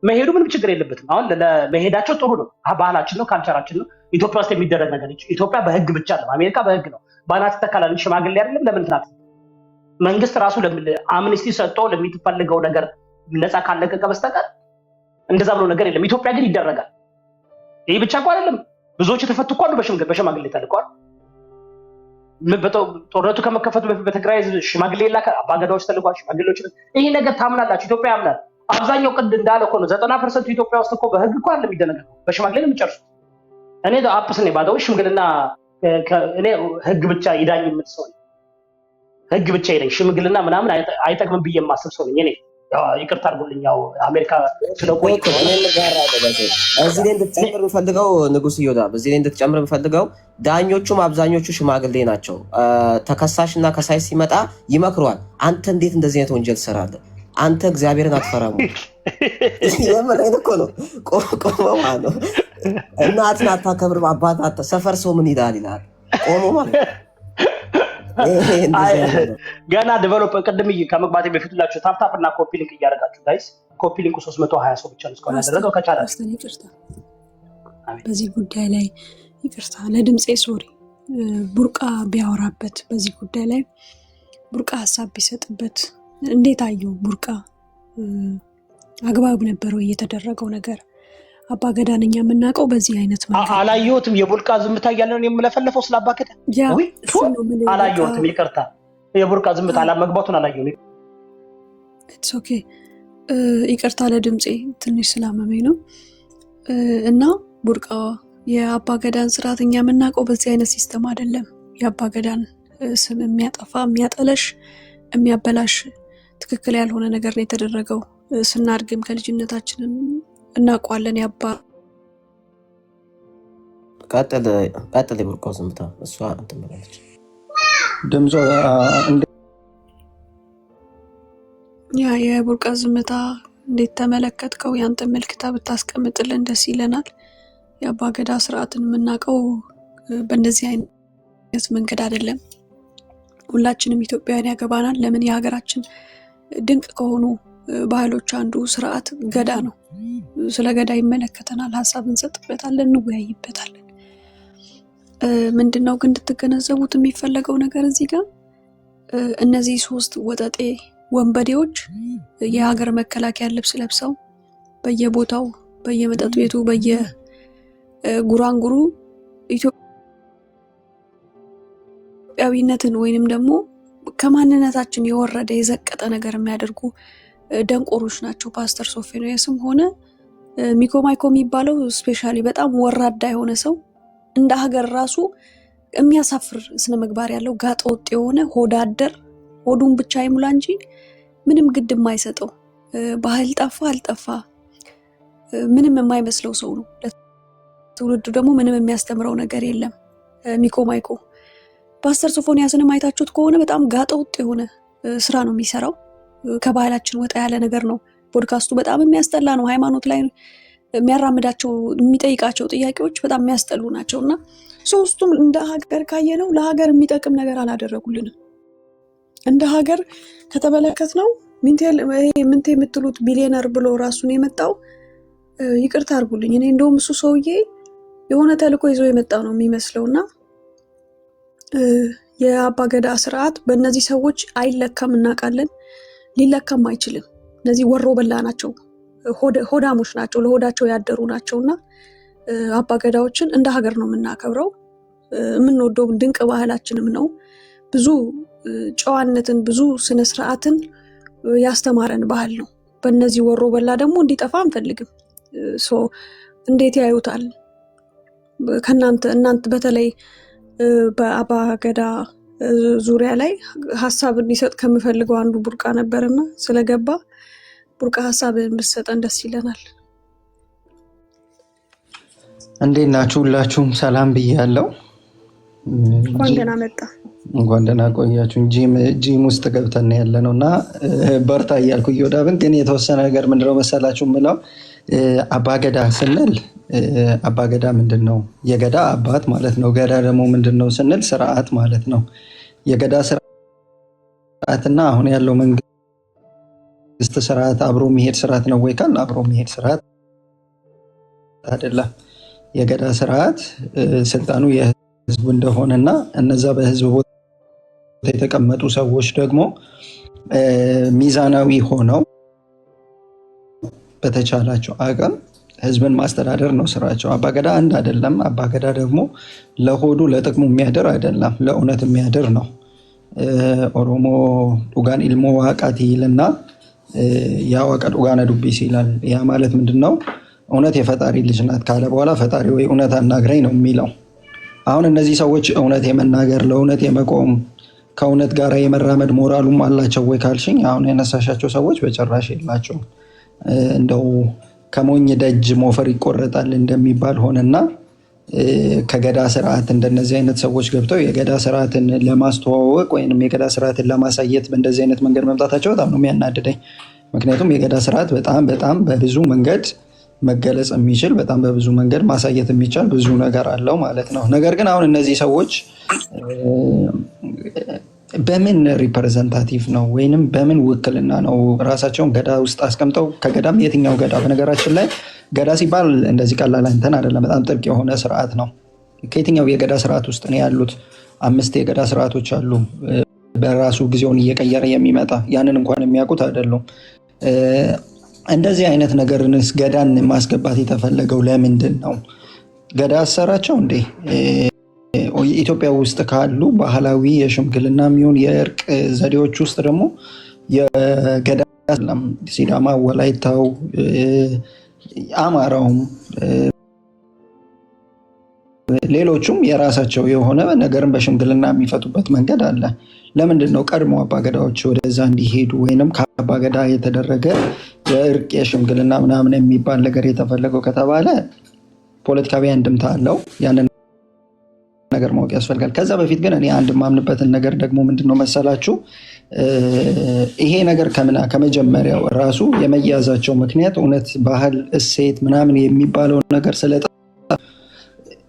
መሄዱ ምንም ችግር የለበትም። አሁን ለመሄዳቸው ጥሩ ነው። ባህላችን ነው፣ ካልቸራችን ነው። ኢትዮጵያ ውስጥ የሚደረግ ነገር ኢትዮጵያ በህግ ብቻ ነው። አሜሪካ በህግ ነው። ባናት ተካላን ሽማግሌ አይደለም። ለምን ትናት መንግስት ራሱ አምነስቲ ሰጥቶ ለሚፈልገው ነገር ነፃ ካለቀቀ በስተቀር እንደዛ ብሎ ነገር የለም። ኢትዮጵያ ግን ይደረጋል። ይሄ ብቻ እንኳን አይደለም። ብዙዎች የተፈቱ እኮ አሉ በሽማግሌ ተልቀዋል። ጦርነቱ ከመከፈቱ በፊት በትግራይ ሽማግሌ ላከ፣ አባገዳዎች ተልቀዋል። ሽማግሌዎች ይሄ ነገር ታምናላችሁ? ኢትዮጵያ ያምናል። አብዛኛው ቅድ እንዳለ እኮ ነው 90% ኢትዮጵያ ውስጥ እኮ በህግ እኮ አይደለም የሚደነገገው፣ በሽማግሌ ነው የሚጨርሱት። እኔ አፕስ ነኝ ባዳው ሽምግልና እኔ ህግ ብቻ ይዳኝ የምል ሰው ነኝ። ህግ ብቻ ይዳኝ ሽምግልና ምናምን አይጠቅምም ብዬ የማስብ ሰው ነኝ እኔ። ይቅርታ አድርጉልኝ። ያው አሜሪካ ስለቆይ እዚህ ላይ እንድትጨምር የምፈልገው ንጉስ ይወዳ በዚህ ላይ እንድትጨምር የምፈልገው ዳኞቹም አብዛኞቹ ሽማግሌ ናቸው። ተከሳሽና ከሳሽ ሲመጣ ይመክሯል። አንተ እንዴት እንደዚህ አይነት ወንጀል ትሰራለህ? አንተ እግዚአብሔርን አትፈራም? የምሬን እኮ ነው። ቆሞ ማለት ነው። እናትን አታከብርም፣ አባት ሰፈር ሰው ምን ይላል ቆሞ ማለት ነው። ገና ዴቨሎፕ ቅድም ከመግባቴ በፊትላችሁ ታፕታፕ እና ኮፒ ሊንክ እያደረጋችሁ ጋይስ፣ ኮፒ ሊንኩ 320 ሰው ብቻ ነው እስካሁን ያደረገው። ከቻላችሁ በዚህ ጉዳይ ላይ ይቅርታ ለድምጼ ሶሪ። ቡርቃ ቢያወራበት በዚህ ጉዳይ ላይ ቡርቃ ሀሳብ ቢሰጥበት እንዴት አየው? ቡርቃ አግባብ ነበረው እየተደረገው ነገር? አባገዳንኛ የምናውቀው በዚህ አይነት ማለት አላየሁትም። የቡርቃ ዝምታ እያለን የምለፈለፈው ስለ አባገዳ አላየሁትም። ይቅርታ የቡርቃ ዝምታ አላመግባቱን አላየሁም። ኢትስ ኦኬ። ይቅርታ ለድምጼ ትንሽ ስላመመኝ ነው። እና ቡርቃ የአባገዳን ስርዓትኛ የምናውቀው በዚህ አይነት ሲስተም አይደለም። የአባገዳን ስም የሚያጠፋ የሚያጠለሽ የሚያበላሽ ትክክል ያልሆነ ነገር ነው የተደረገው። ስናድግም ከልጅነታችንም እናውቀዋለን። ያባ ቀጥል የቡርቃው ዝምታ እሷ እንትን ብላለች። ድምጿ የቡርቃ ዝምታ እንዴት ተመለከትከው? ያንተ መልክታ ብታስቀምጥልን ደስ ይለናል። የአባገዳ ስርዓትን የምናውቀው በእንደዚህ አይነት መንገድ አይደለም። ሁላችንም ኢትዮጵያውያን ያገባናል። ለምን የሀገራችን ድንቅ ከሆኑ ባህሎች አንዱ ስርዓት ገዳ ነው። ስለ ገዳ ይመለከተናል፣ ሀሳብ እንሰጥበታለን፣ እንወያይበታለን። ምንድነው ግን እንድትገነዘቡት የሚፈለገው ነገር እዚህ ጋር እነዚህ 3 ወጠጤ ወንበዴዎች የሀገር መከላከያ ልብስ ለብሰው በየቦታው በየመጠጥ ቤቱ በየጉራንጉሩ ኢትዮጵያዊነትን ወይንም ደግሞ ከማንነታችን የወረደ የዘቀጠ ነገር የሚያደርጉ ደንቆሮች ናቸው። ፓስተር ሶፎንያስም ሆነ ሚኮ ማይኮ የሚባለው ስፔሻሊ በጣም ወራዳ የሆነ ሰው እንደ ሀገር ራሱ የሚያሳፍር ስነ ምግባር ያለው ጋጠ ወጥ የሆነ ሆዳደር ሆዱን ብቻ ይሙላ እንጂ ምንም ግድ የማይሰጠው ባህል ጠፋ አልጠፋ ምንም የማይመስለው ሰው ነው። ለትውልዱ ደግሞ ምንም የሚያስተምረው ነገር የለም። ሚኮ ማይኮ ፓስተር ሶፎንያስንም አይታችሁት ከሆነ በጣም ጋጠወጥ የሆነ ስራ ነው የሚሰራው። ከባህላችን ወጣ ያለ ነገር ነው። ፖድካስቱ በጣም የሚያስጠላ ነው። ሃይማኖት ላይ የሚያራምዳቸው የሚጠይቃቸው ጥያቄዎች በጣም የሚያስጠሉ ናቸውና ሶስቱም እንደ ሀገር ካየነው ለሀገር የሚጠቅም ነገር አላደረጉልንም። እንደ ሀገር ከተመለከትነው ምንቴ የምትሉት ቢሊዮነር ብሎ ራሱን የመጣው ይቅርታ አድርጉልኝ፣ እኔ እንደውም እሱ ሰውዬ የሆነ ተልዕኮ ይዞ የመጣው ነው የሚመስለውና የአባገዳ ስርዓት በእነዚህ ሰዎች አይለካም፣ እናውቃለን። ሊለካም አይችልም። እነዚህ ወሮ በላ ናቸው፣ ሆዳሞች ናቸው፣ ለሆዳቸው ያደሩ ናቸውና አባገዳዎችን እንደ ሀገር ነው የምናከብረው። የምንወደው ድንቅ ባህላችንም ነው። ብዙ ጨዋነትን ብዙ ስነ ስርዓትን ያስተማረን ባህል ነው። በእነዚህ ወሮ በላ ደግሞ እንዲጠፋ አንፈልግም። እንዴት ያዩታል? እናንተ በተለይ በአባገዳ ዙሪያ ላይ ሀሳብ እንዲሰጥ ከምፈልገው አንዱ ቡርቃ ነበርና ስለገባ ቡርቃ ሀሳብን ብትሰጠን ደስ ይለናል። እንዴት ናችሁ? ሁላችሁም ሰላም ብያለሁ። እንኳን ደህና መጣ። እንኳን ደህና ቆያችሁ። ጂም ውስጥ ገብተን ያለ ነው እና በርታ እያልኩ እየወዳብን ግን የተወሰነ ነገር ምንድነው መሰላችሁ የምለው አባገዳ ስንል አባገዳ ምንድን ነው? የገዳ አባት ማለት ነው። ገዳ ደግሞ ምንድን ነው ስንል ስርዓት ማለት ነው። የገዳ ስርዓትና አሁን ያለው መንግስት ስርዓት አብሮ የሚሄድ ስርዓት ነው ወይ ካል አብሮ የሚሄድ ስርዓት አይደለም። የገዳ ስርዓት ስልጣኑ የህዝቡ እንደሆነና እነዛ በህዝብ ቦታ የተቀመጡ ሰዎች ደግሞ ሚዛናዊ ሆነው በተቻላቸው አቅም ህዝብን ማስተዳደር ነው ስራቸው። አባገዳ አንድ አይደለም። አባገዳ ደግሞ ለሆዱ ለጥቅሙ የሚያድር አይደለም፣ ለእውነት የሚያድር ነው። ኦሮሞ ዱጋን ኢልሞ ዋቃቲ ይልና ያዋቀ ዱጋነ ዱቢስ ይላል። ያ ማለት ምንድን ነው? እውነት የፈጣሪ ልጅ ናት ካለ በኋላ ፈጣሪ ወይ እውነት አናግረኝ ነው የሚለው። አሁን እነዚህ ሰዎች እውነት የመናገር ለእውነት የመቆም ከእውነት ጋር የመራመድ ሞራሉም አላቸው ወይ ካልሽኝ አሁን ያነሳሻቸው ሰዎች በጭራሽ የላቸውም። እንደው ከሞኝ ደጅ ሞፈር ይቆረጣል እንደሚባል ሆነና ከገዳ ስርዓት እንደነዚህ አይነት ሰዎች ገብተው የገዳ ስርዓትን ለማስተዋወቅ ወይም የገዳ ስርዓትን ለማሳየት በእንደዚህ አይነት መንገድ መምጣታቸው በጣም ነው የሚያናድደኝ። ምክንያቱም የገዳ ስርዓት በጣም በብዙ መንገድ መገለጽ የሚችል በጣም በብዙ መንገድ ማሳየት የሚቻል ብዙ ነገር አለው ማለት ነው። ነገር ግን አሁን እነዚህ ሰዎች በምን ሪፕሬዘንታቲቭ ነው ወይንም በምን ውክልና ነው ራሳቸውን ገዳ ውስጥ አስቀምጠው? ከገዳም የትኛው ገዳ? በነገራችን ላይ ገዳ ሲባል እንደዚህ ቀላል እንትን አይደለም፣ በጣም ጥብቅ የሆነ ስርዓት ነው። ከየትኛው የገዳ ስርዓት ውስጥ ነው ያሉት? 5 የገዳ ስርዓቶች አሉ፣ በራሱ ጊዜውን እየቀየረ የሚመጣ ያንን እንኳን የሚያውቁት አይደሉም። እንደዚህ አይነት ነገርንስ ገዳን ማስገባት የተፈለገው ለምንድን ነው? ገዳ አሰራቸው እንዴ? ኢትዮጵያ ውስጥ ካሉ ባህላዊ የሽምግልና የሚሆን የእርቅ ዘዴዎች ውስጥ ደግሞ የገዳ ሲዳማ፣ ወላይታው፣ አማራውም ሌሎቹም የራሳቸው የሆነ ነገርን በሽምግልና የሚፈቱበት መንገድ አለ። ለምንድን ነው ቀድሞ አባገዳዎች ወደዛ እንዲሄዱ ወይንም ከአባገዳ የተደረገ የእርቅ የሽምግልና ምናምን የሚባል ነገር የተፈለገው ከተባለ ፖለቲካዊ አንድምታ አለው። ያንን ነገር ማወቅ ያስፈልጋል። ከዛ በፊት ግን እኔ አንድ የማምንበትን ነገር ደግሞ ምንድነው መሰላችሁ፣ ይሄ ነገር ከመጀመሪያው ራሱ የመያዛቸው ምክንያት እውነት ባህል እሴት ምናምን የሚባለው ነገር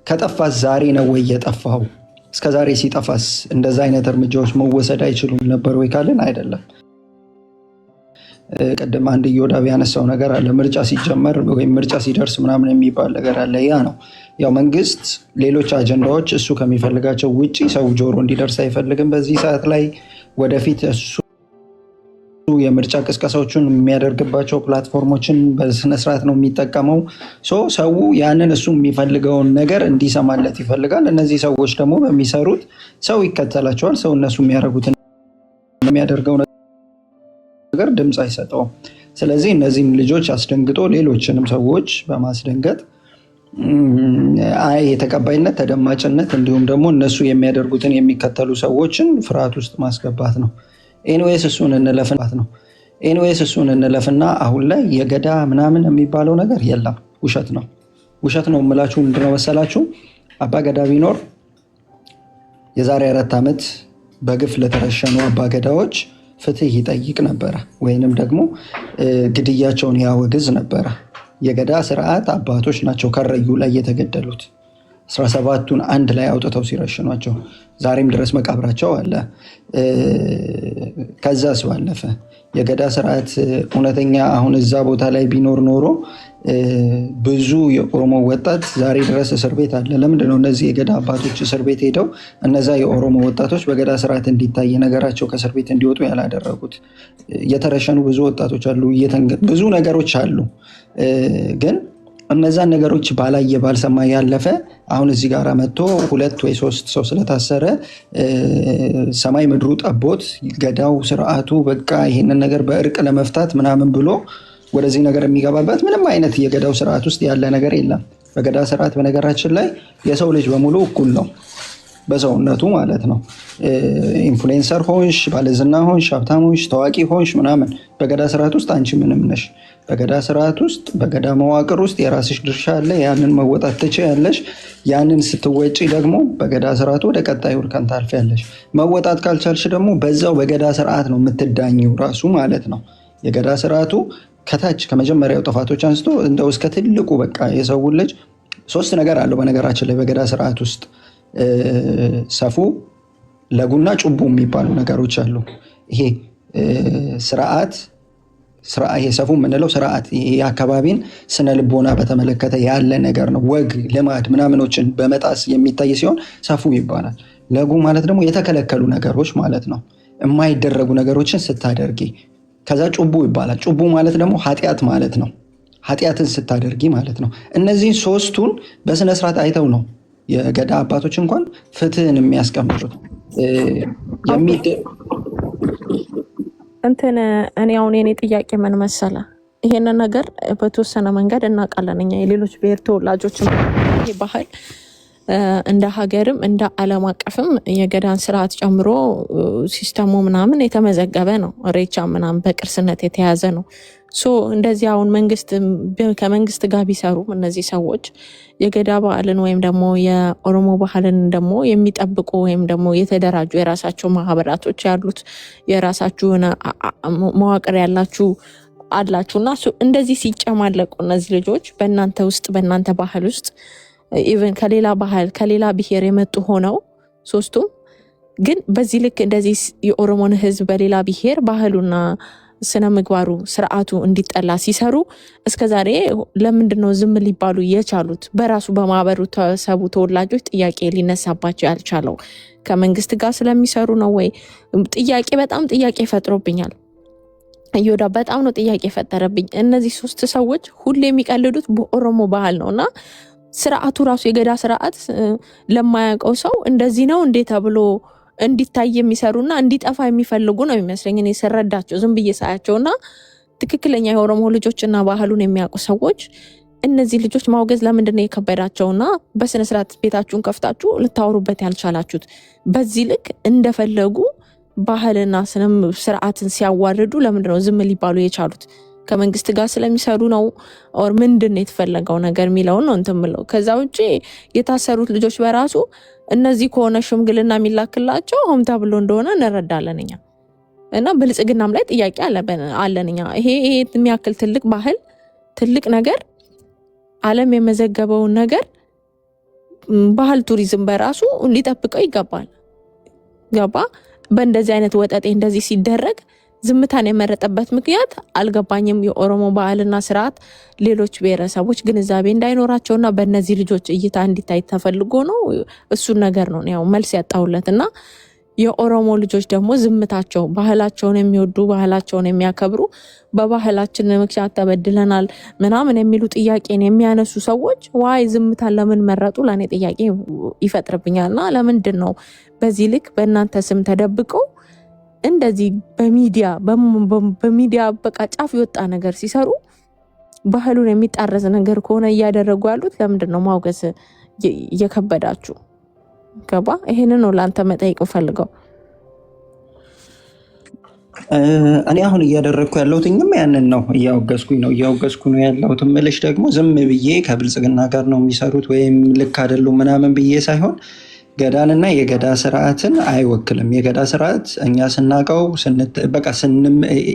ከጠፋስ ዛሬ ነው ወይ የጠፋው? እስከ ዛሬ ሲጠፋስ እንደዛ አይነት እርምጃዎች መወሰድ አይችሉም ነበር ወይ ካልን አይደለም። ቅድም አንድ ዮዳብ ያነሳው ነገር አለ። ምርጫ ሲጀመር ወይም ምርጫ ሲደርስ ምናምን የሚባል ነገር አለ። ያ ነው ያው መንግስት ሌሎች አጀንዳዎች እሱ ከሚፈልጋቸው ውጪ ሰው ጆሮ እንዲደርስ አይፈልግም። በዚህ ሰዓት ላይ ወደፊት እሱ የምርጫ ቅስቀሳዎችን የሚያደርግባቸው ፕላትፎርሞችን በስነስርዓት ነው የሚጠቀመው። ሰው ያንን እሱ የሚፈልገውን ነገር እንዲሰማለት ይፈልጋል። እነዚህ ሰዎች ደግሞ በሚሰሩት ሰው ይከተላቸዋል። ሰው እነሱ የሚያደርጉትን የሚያደርገው ነገር ድምፅ አይሰጠውም። ስለዚህ እነዚህም ልጆች አስደንግጦ ሌሎችንም ሰዎች በማስደንገጥ የተቀባይነት ተደማጭነት እንዲሁም ደግሞ እነሱ የሚያደርጉትን የሚከተሉ ሰዎችን ፍርሃት ውስጥ ማስገባት ነው። ኤኒዌይስ እሱን እንለፍባት ነው። ኤኒዌይስ እሱን እንለፍና አሁን ላይ የገዳ ምናምን የሚባለው ነገር የለም፣ ውሸት ነው። ውሸት ነው የምላችሁ ምንድነው መሰላችሁ? አባገዳ ቢኖር የዛሬ 4 ዓመት በግፍ ለተረሸኑ አባገዳዎች ፍትህ ይጠይቅ ነበረ፣ ወይንም ደግሞ ግድያቸውን ያወግዝ ነበረ። የገዳ ስርዓት አባቶች ናቸው ከረዩ ላይ የተገደሉት 17ቱን አንድ ላይ አውጥተው ሲረሽኗቸው ዛሬም ድረስ መቃብራቸው አለ። ከዛስ ባለፈ የገዳ ስርዓት እውነተኛ አሁን እዛ ቦታ ላይ ቢኖር ኖሮ ብዙ የኦሮሞ ወጣት ዛሬ ድረስ እስር ቤት አለ። ለምንድነው እነዚህ የገዳ አባቶች እስር ቤት ሄደው እነዛ የኦሮሞ ወጣቶች በገዳ ስርዓት እንዲታይ ነገራቸው ከእስር ቤት እንዲወጡ ያላደረጉት? የተረሸኑ ብዙ ወጣቶች አሉ፣ ብዙ ነገሮች አሉ። ግን እነዛን ነገሮች ባላየ ባልሰማ ያለፈ አሁን እዚህ ጋር መጥቶ 2 ወይ 3 ሰው ስለታሰረ ሰማይ ምድሩ ጠቦት ገዳው ስርዓቱ በቃ ይሄንን ነገር በእርቅ ለመፍታት ምናምን ብሎ ወደዚህ ነገር የሚገባበት ምንም አይነት የገዳው ስርዓት ውስጥ ያለ ነገር የለም። በገዳ ስርዓት በነገራችን ላይ የሰው ልጅ በሙሉ እኩል ነው በሰውነቱ ማለት ነው። ኢንፍሉዌንሰር ሆንሽ፣ ባለዝና ሆንሽ፣ ሀብታም ሆንሽ፣ ታዋቂ ሆንሽ ምናምን በገዳ ስርዓት ውስጥ አንቺ ምንም ነሽ። በገዳ ስርዓት ውስጥ በገዳ መዋቅር ውስጥ የራስሽ ድርሻ አለ። ያንን መወጣት ትችያለሽ። ያንን ስትወጪ ደግሞ በገዳ ስርዓቱ ወደ ቀጣዩ እርከን ታልፊያለሽ። መወጣት ካልቻልሽ ደግሞ በዛው በገዳ ስርዓት ነው የምትዳኘው ራሱ ማለት ነው። የገዳ ስርዓቱ ከታች ከመጀመሪያው ጥፋቶች አንስቶ እንደው እስከ ትልቁ በቃ የሰው ልጅ 3 ነገር አለው በነገራችን ላይ በገዳ ስርዓት ውስጥ ሰፉ፣ ለጉና ጩቡ የሚባሉ ነገሮች አሉ። ይሄ ስርዓት ይሄ ሰፉ የምንለው ስርዓት ይሄ አካባቢን ስነ ልቦና በተመለከተ ያለ ነገር ነው። ወግ ልማድ ምናምኖችን በመጣስ የሚታይ ሲሆን ሰፉ ይባላል። ለጉ ማለት ደግሞ የተከለከሉ ነገሮች ማለት ነው፣ የማይደረጉ ነገሮችን ስታደርጊ። ከዛ ጩቡ ይባላል። ጩቡ ማለት ደግሞ ኃጢአት ማለት ነው፣ ኃጢአትን ስታደርጊ ማለት ነው። እነዚህን 3ቱን በስነስርዓት አይተው ነው የገዳ አባቶች እንኳን ፍትህን የሚያስቀምጡት። እንትን እኔ አሁን የኔ ጥያቄ ምን መሰለ፣ ይሄንን ነገር በተወሰነ መንገድ እናውቃለን እኛ የሌሎች ብሔር ተወላጆች ባህል እንደ ሀገርም እንደ ዓለም አቀፍም የገዳን ስርዓት ጨምሮ ሲስተሙ ምናምን የተመዘገበ ነው። ሬቻ ምናምን በቅርስነት የተያዘ ነው። ሶ እንደዚህ አሁን ከመንግስት ጋር ቢሰሩም እነዚህ ሰዎች የገዳ ባህልን ወይም ደግሞ የኦሮሞ ባህልን ደግሞ የሚጠብቁ ወይም ደግሞ የተደራጁ የራሳቸው ማህበራቶች ያሉት የራሳችሁ መዋቅር ያላችሁ አላችሁ እና እንደዚህ ሲጨማለቁ እነዚህ ልጆች በእናንተ ውስጥ በእናንተ ባህል ውስጥ ኢቨን ከሌላ ባህል ከሌላ ብሔር የመጡ ሆነው 3ቱም ግን በዚህ ልክ እንደዚህ የኦሮሞን ህዝብ በሌላ ብሔር ባህሉና ስነ ምግባሩ ስርዓቱ እንዲጠላ ሲሰሩ እስከዛሬ ለምንድነው ዝም ሊባሉ የቻሉት? በራሱ በማህበረሰቡ ተወላጆች ጥያቄ ሊነሳባቸው ያልቻለው ከመንግስት ጋር ስለሚሰሩ ነው ወይ? በጣም ጥያቄ ፈጥሮብኛል። እዮዳ በጣም ነው ጥያቄ ፈጠረብኝ። እነዚህ 3 ሰዎች ሁሌ የሚቀልዱት በኦሮሞ ባህል ነውና ስርዓቱ ራሱ የገዳ ስርዓት ለማያውቀው ሰው እንደዚህ ነው እንዴ ተብሎ እንዲታይ የሚሰሩና እንዲጠፋ የሚፈልጉ ነው የሚመስለኝ እኔ ስረዳቸው ዝም ብዬ ሳያቸውና ትክክለኛ የኦሮሞ ልጆችና ባህሉን የሚያውቁ ሰዎች እነዚህ ልጆች ማውገዝ ለምንድን ነው የከበዳቸውና በስነ ስርዓት ቤታችሁን ከፍታችሁ ልታወሩበት ያልቻላችሁት? በዚህ ልክ እንደፈለጉ ባህልና ስነ ስርዓትን ሲያዋርዱ ለምንድን ነው ዝም ሊባሉ የቻሉት? ከመንግስት ጋር ስለሚሰሩ ነው ኦር ምንድነው የተፈለገው ነገር የሚለውን ነው እንትምለው። ከዛ ውጪ የታሰሩት ልጆች በራሱ እነዚህ ከሆነ ሽምግልና የሚላክላቸው ሆም ተብሎ እንደሆነ እንረዳለን እኛ እና ብልጽግናም ላይ ጥያቄ አለን እኛ። ይሄ የሚያክል ትልቅ ባህል ትልቅ ነገር ዓለም የመዘገበውን ነገር ባህል ቱሪዝም በራሱ ሊጠብቀው ይገባል። ገባ? በእንደዚህ አይነት ወጠጤ እንደዚህ ሲደረግ ዝምታን የመረጠበት ምክንያት አልገባኝም። የኦሮሞ ባህልና ስርዓት ሌሎች ብሔረሰቦች ግንዛቤ እንዳይኖራቸውና በእነዚህ ልጆች እይታ እንዲታይ ተፈልጎ ነው። እሱን ነገር ነው ያው መልስ ያጣሁለትና የኦሮሞ ልጆች ደግሞ ዝምታቸው ባህላቸውን የሚወዱ ባህላቸውን የሚያከብሩ በባህላችን ምክንያት ተበድለናል ምናምን የሚሉ ጥያቄን የሚያነሱ ሰዎች ዋይ ዝምታን ለምን መረጡ? ለኔ ጥያቄ ይፈጥርብኛልና ለምንድን ነው በዚህ ልክ በእናንተ ስም ተደብቀው እንደዚህ በሚዲያ በቃ ጫፍ የወጣ ነገር ሲሰሩ ባህሉን የሚጣረስ ነገር ከሆነ እያደረጉ ያሉት ለምንድን ነው ማውገዝ እየከበዳችሁ? ገባ? ይሄንን ነው ላንተ መጠየቅ ፈልገው። እኔ አሁን እያደረግኩ ያለሁትኝም ያንን ነው፣ እያወገዝኩ ነው ያለሁት። እምልሽ ደግሞ ዝም ብዬ ከብልጽግና ጋር ነው የሚሰሩት ወይም ልክ አይደሉም ምናምን ብዬ ሳይሆን ገዳንና የገዳ ስርዓትን አይወክልም። የገዳ ስርዓት እኛ ስናቀው በቃ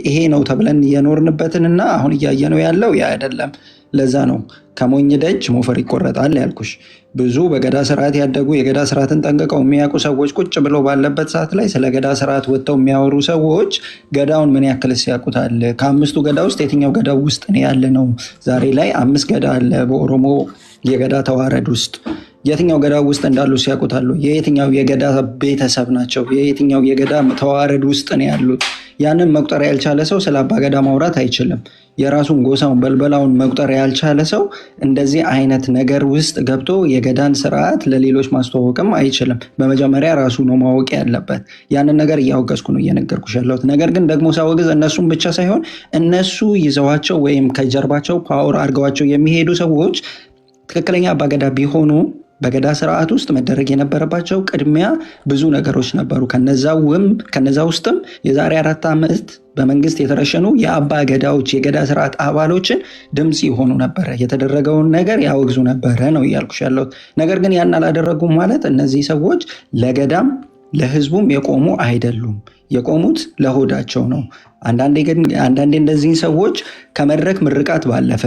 ይሄ ነው ተብለን እየኖርንበትንና አሁን እያየነው ያለው ያ አይደለም። ለዛ ነው ከሞኝ ደጅ ሞፈር ይቆረጣል ያልኩሽ። ብዙ በገዳ ስርዓት ያደጉ የገዳ ስርዓትን ጠንቅቀው የሚያውቁ ሰዎች ቁጭ ብለው ባለበት ሰዓት ላይ ስለ ገዳ ስርዓት ወጥተው የሚያወሩ ሰዎች ገዳውን ምን ያክልስ ያውቁታል? ከ5ቱ ገዳ ውስጥ የትኛው ገዳ ውስጥ ነው ያለ ነው? ዛሬ ላይ 5 ገዳ አለ በኦሮሞ የገዳ ተዋረድ ውስጥ። የትኛው ገዳ ውስጥ እንዳሉ ሲያውቁታሉ? የየትኛው የገዳ ቤተሰብ ናቸው? የየትኛው የገዳ ተዋረድ ውስጥ ነው ያሉት? ያንን መቁጠር ያልቻለ ሰው ስለ አባ ገዳ ማውራት አይችልም። የራሱን ጎሳውን በልበላውን መቁጠር ያልቻለ ሰው እንደዚህ አይነት ነገር ውስጥ ገብቶ የገዳን ስርዓት ለሌሎች ማስተዋወቅም አይችልም። በመጀመሪያ ራሱ ነው ማወቅ ያለበት። ያንን ነገር እያወገዝኩ ነው እየነገርኩሽ ያለሁት። ነገር ግን ደግሞ ሳወግዝ እነሱን ብቻ ሳይሆን እነሱ ይዘዋቸው ወይም ከጀርባቸው ፓወር አድርገዋቸው የሚሄዱ ሰዎች ትክክለኛ አባገዳ ቢሆኑ በገዳ ስርዓት ውስጥ መደረግ የነበረባቸው ቅድሚያ ብዙ ነገሮች ነበሩ። ከነዛ ውስጥም የዛሬ 4 ዓመት በመንግስት የተረሸኑ የአባ ገዳዎች የገዳ ስርዓት አባሎችን ድምፅ የሆኑ ነበረ፣ የተደረገውን ነገር ያወግዙ ነበረ ነው እያልኩሽ ያለሁት። ነገር ግን ያን አላደረጉም ማለት እነዚህ ሰዎች ለገዳም ለህዝቡም የቆሙ አይደሉም። የቆሙት ለሆዳቸው ነው። አንዳንዴ እንደዚህ ሰዎች ከመድረክ ምርቃት ባለፈ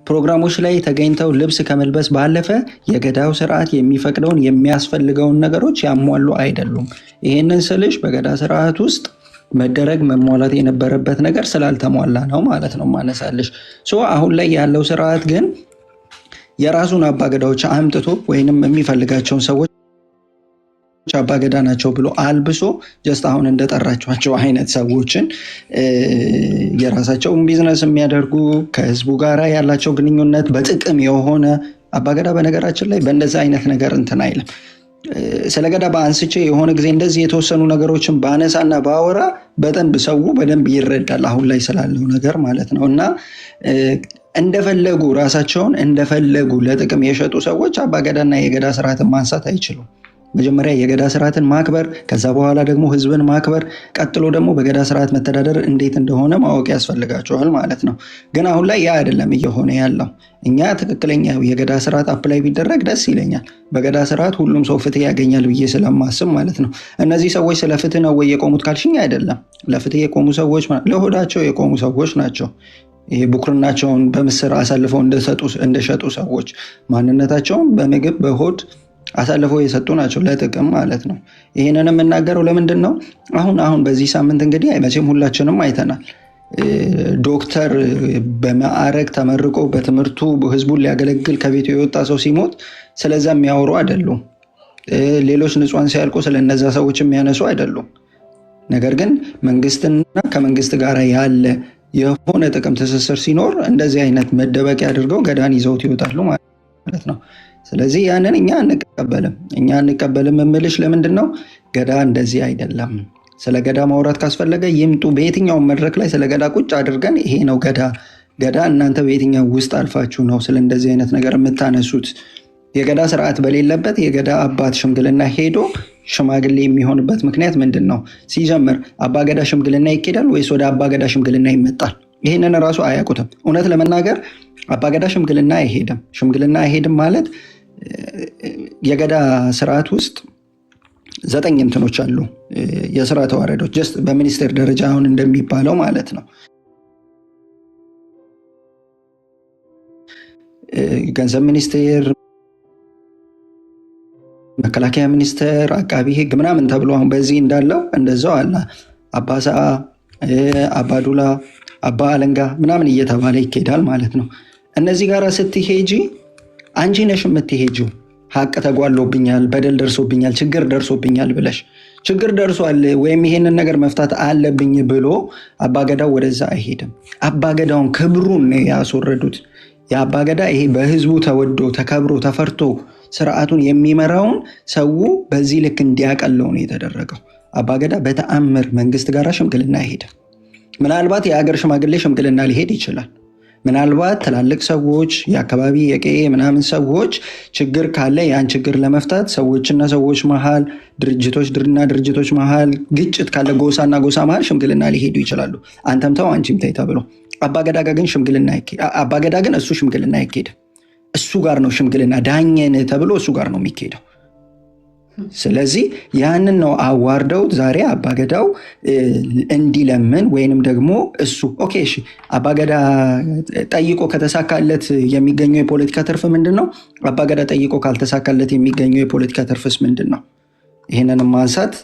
ፕሮግራሞች ላይ ተገኝተው ልብስ ከመልበስ ባለፈ የገዳው ስርዓት የሚፈቅደውን የሚያስፈልገውን ነገሮች ያሟሉ አይደሉም። ይህንን ስልሽ በገዳ ስርዓት ውስጥ መደረግ መሟላት የነበረበት ነገር ስላልተሟላ ነው ማለት ነው ማነሳለሽ። አሁን ላይ ያለው ስርዓት ግን የራሱን አባገዳዎች አምጥቶ ወይንም የሚፈልጋቸውን ሰዎች አባገዳ ናቸው ብሎ አልብሶ ጀስት አሁን እንደጠራቸዋቸው አይነት ሰዎችን የራሳቸውን ቢዝነስ የሚያደርጉ ከህዝቡ ጋር ያላቸው ግንኙነት በጥቅም የሆነ አባገዳ በነገራችን ላይ በእንደዚህ አይነት ነገር እንትን አይልም። ስለ ገዳ በአንስቼ የሆነ ጊዜ እንደዚህ የተወሰኑ ነገሮችን ባነሳና ባወራ ሰው በደንብ ይረዳል አሁን ላይ ስላለው ነገር ማለት ነው። እና እንደፈለጉ ራሳቸውን እንደፈለጉ ለጥቅም የሸጡ ሰዎች አባገዳና የገዳ ስርዓትን ማንሳት አይችሉም። መጀመሪያ የገዳ ስርዓትን ማክበር፣ ከዛ በኋላ ደግሞ ህዝብን ማክበር፣ ቀጥሎ ደግሞ በገዳ ስርዓት መተዳደር እንዴት እንደሆነ ማወቅ ያስፈልጋቸዋል ማለት ነው። ግን አሁን ላይ ያ አይደለም እየሆነ ያለው። እኛ ትክክለኛ የገዳ ስርዓት አፕላይ ቢደረግ ደስ ይለኛል። በገዳ ስርዓት ሁሉም ሰው ፍትህ ያገኛል ብዬ ስለማስብ ማለት ነው። እነዚህ ሰዎች ስለ ፍትህ ነው ወይ የቆሙት ካልሽኝ አይደለም። ለፍትህ የቆሙ ሰዎች ለሆዳቸው የቆሙ ሰዎች ናቸው። ይሄ ቡክርናቸውን በምስር አሳልፈው እንደሸጡ ሰዎች ማንነታቸውን በምግብ በሆድ አሳልፈው የሰጡ ናቸው ለጥቅም ማለት ነው። ይህንን የምናገረው ለምንድን ነው? አሁን በዚህ ሳምንት እንግዲህ መቼም ሁላችንም አይተናል። ዶክተር በማዕረግ ተመርቆ በትምህርቱ ህዝቡን ሊያገለግል ከቤቱ የወጣ ሰው ሲሞት ስለዛ የሚያወሩ አይደሉም። ሌሎች ንጹሃን ሲያልቁ ስለነዛ ሰዎች የሚያነሱ አይደሉም። ነገር ግን መንግስትና ከመንግስት ጋር ያለ የሆነ ጥቅም ትስስር ሲኖር እንደዚህ አይነት መደበቂያ አድርገው ገዳን ይዘውት ይወጣሉ ማለት ነው። ስለዚህ ያንን እኛ አንቀበልም የምልሽ ለምንድን ነው? ገዳ እንደዚህ አይደለም። ስለ ገዳ ማውራት ካስፈለገ ይምጡ። በየትኛውም መድረክ ላይ ስለ ገዳ ቁጭ አድርገን ይሄ ነው ገዳ እናንተ በየትኛው ውስጥ አልፋችሁ ነው ስለ እንደዚህ አይነት ነገር የምታነሱት? የገዳ ስርዓት በሌለበት የገዳ አባት ሽምግልና ሄዶ ሽማግሌ የሚሆንበት ምክንያት ምንድን ነው? ሲጀምር አባገዳ ሽምግልና ይኬዳል ወይስ ወደ አባገዳ ሽምግልና ይመጣል? ይህንን ራሱ አያውቁትም። እውነት ለመናገር አባገዳ ሽምግልና አይሄድም ማለት የገዳ ስርዓት ውስጥ 9 እንትኖች አሉ፣ የስራ ተዋረዶች ጀስት በሚኒስቴር ደረጃ አሁን እንደሚባለው ማለት ነው። ገንዘብ ሚኒስቴር፣ መከላከያ ሚኒስቴር፣ አቃቢ ህግ ምናምን ተብሎ አሁን በዚህ እንዳለው እንደዛው አለ። አባሳ፣ አባዱላ፣ አባ አለንጋ ምናምን እየተባለ ይኬዳል ማለት ነው። እነዚህ ጋር ስትሄጂ አንቺ ነሽ የምትሄጂው ሀቅ ተጓሎብኛል፣ በደል ደርሶብኛል፣ ችግር ደርሶብኛል ብለሽ ችግር ደርሷል ወይም ይሄንን ነገር መፍታት አለብኝ ብሎ አባገዳው ወደዛ አይሄድም። አባገዳውን ክብሩን ያስወረዱት። የአባገዳ ይሄ በህዝቡ ተወዶ ተከብሮ ተፈርቶ ስርዓቱን የሚመራውን ሰው በዚህ ልክ እንዲያቀለው ነው የተደረገው። አባገዳ በተአምር መንግስት ጋር ሽምግልና አይሄድም። ምናልባት የሀገር ሽማግሌ ሽምግልና ሊሄድ ይችላል። ምናልባት ትላልቅ ሰዎች የአካባቢ የቀዬ ምናምን ሰዎች ችግር ካለ ያን ችግር ለመፍታት ሰዎችና ሰዎች መሀል፣ ድርጅቶችና ድርጅቶች መሀል ግጭት ካለ ጎሳና ጎሳ መሀል ሽምግልና ሊሄዱ ይችላሉ። አንተም ተው አንቺም ተይ ተብሎ አባገዳ ግን እሱ ሽምግልና አይኬድም። እሱ ጋር ነው ሽምግልና ዳኘን ተብሎ እሱ ጋር ነው የሚኬደው። ስለዚህ ያንን ነው አዋርደውት ዛሬ አባገዳው እንዲለምን ወይንም ደግሞ እሱ ኦኬ እሺ አባገዳ ጠይቆ ከተሳካለት የሚገኘው የፖለቲካ ትርፍ ምንድን ነው? አባገዳ ጠይቆ ካልተሳካለት የሚገኘው የፖለቲካ ትርፍስ ምንድን ነው? ይህንንም ማንሳት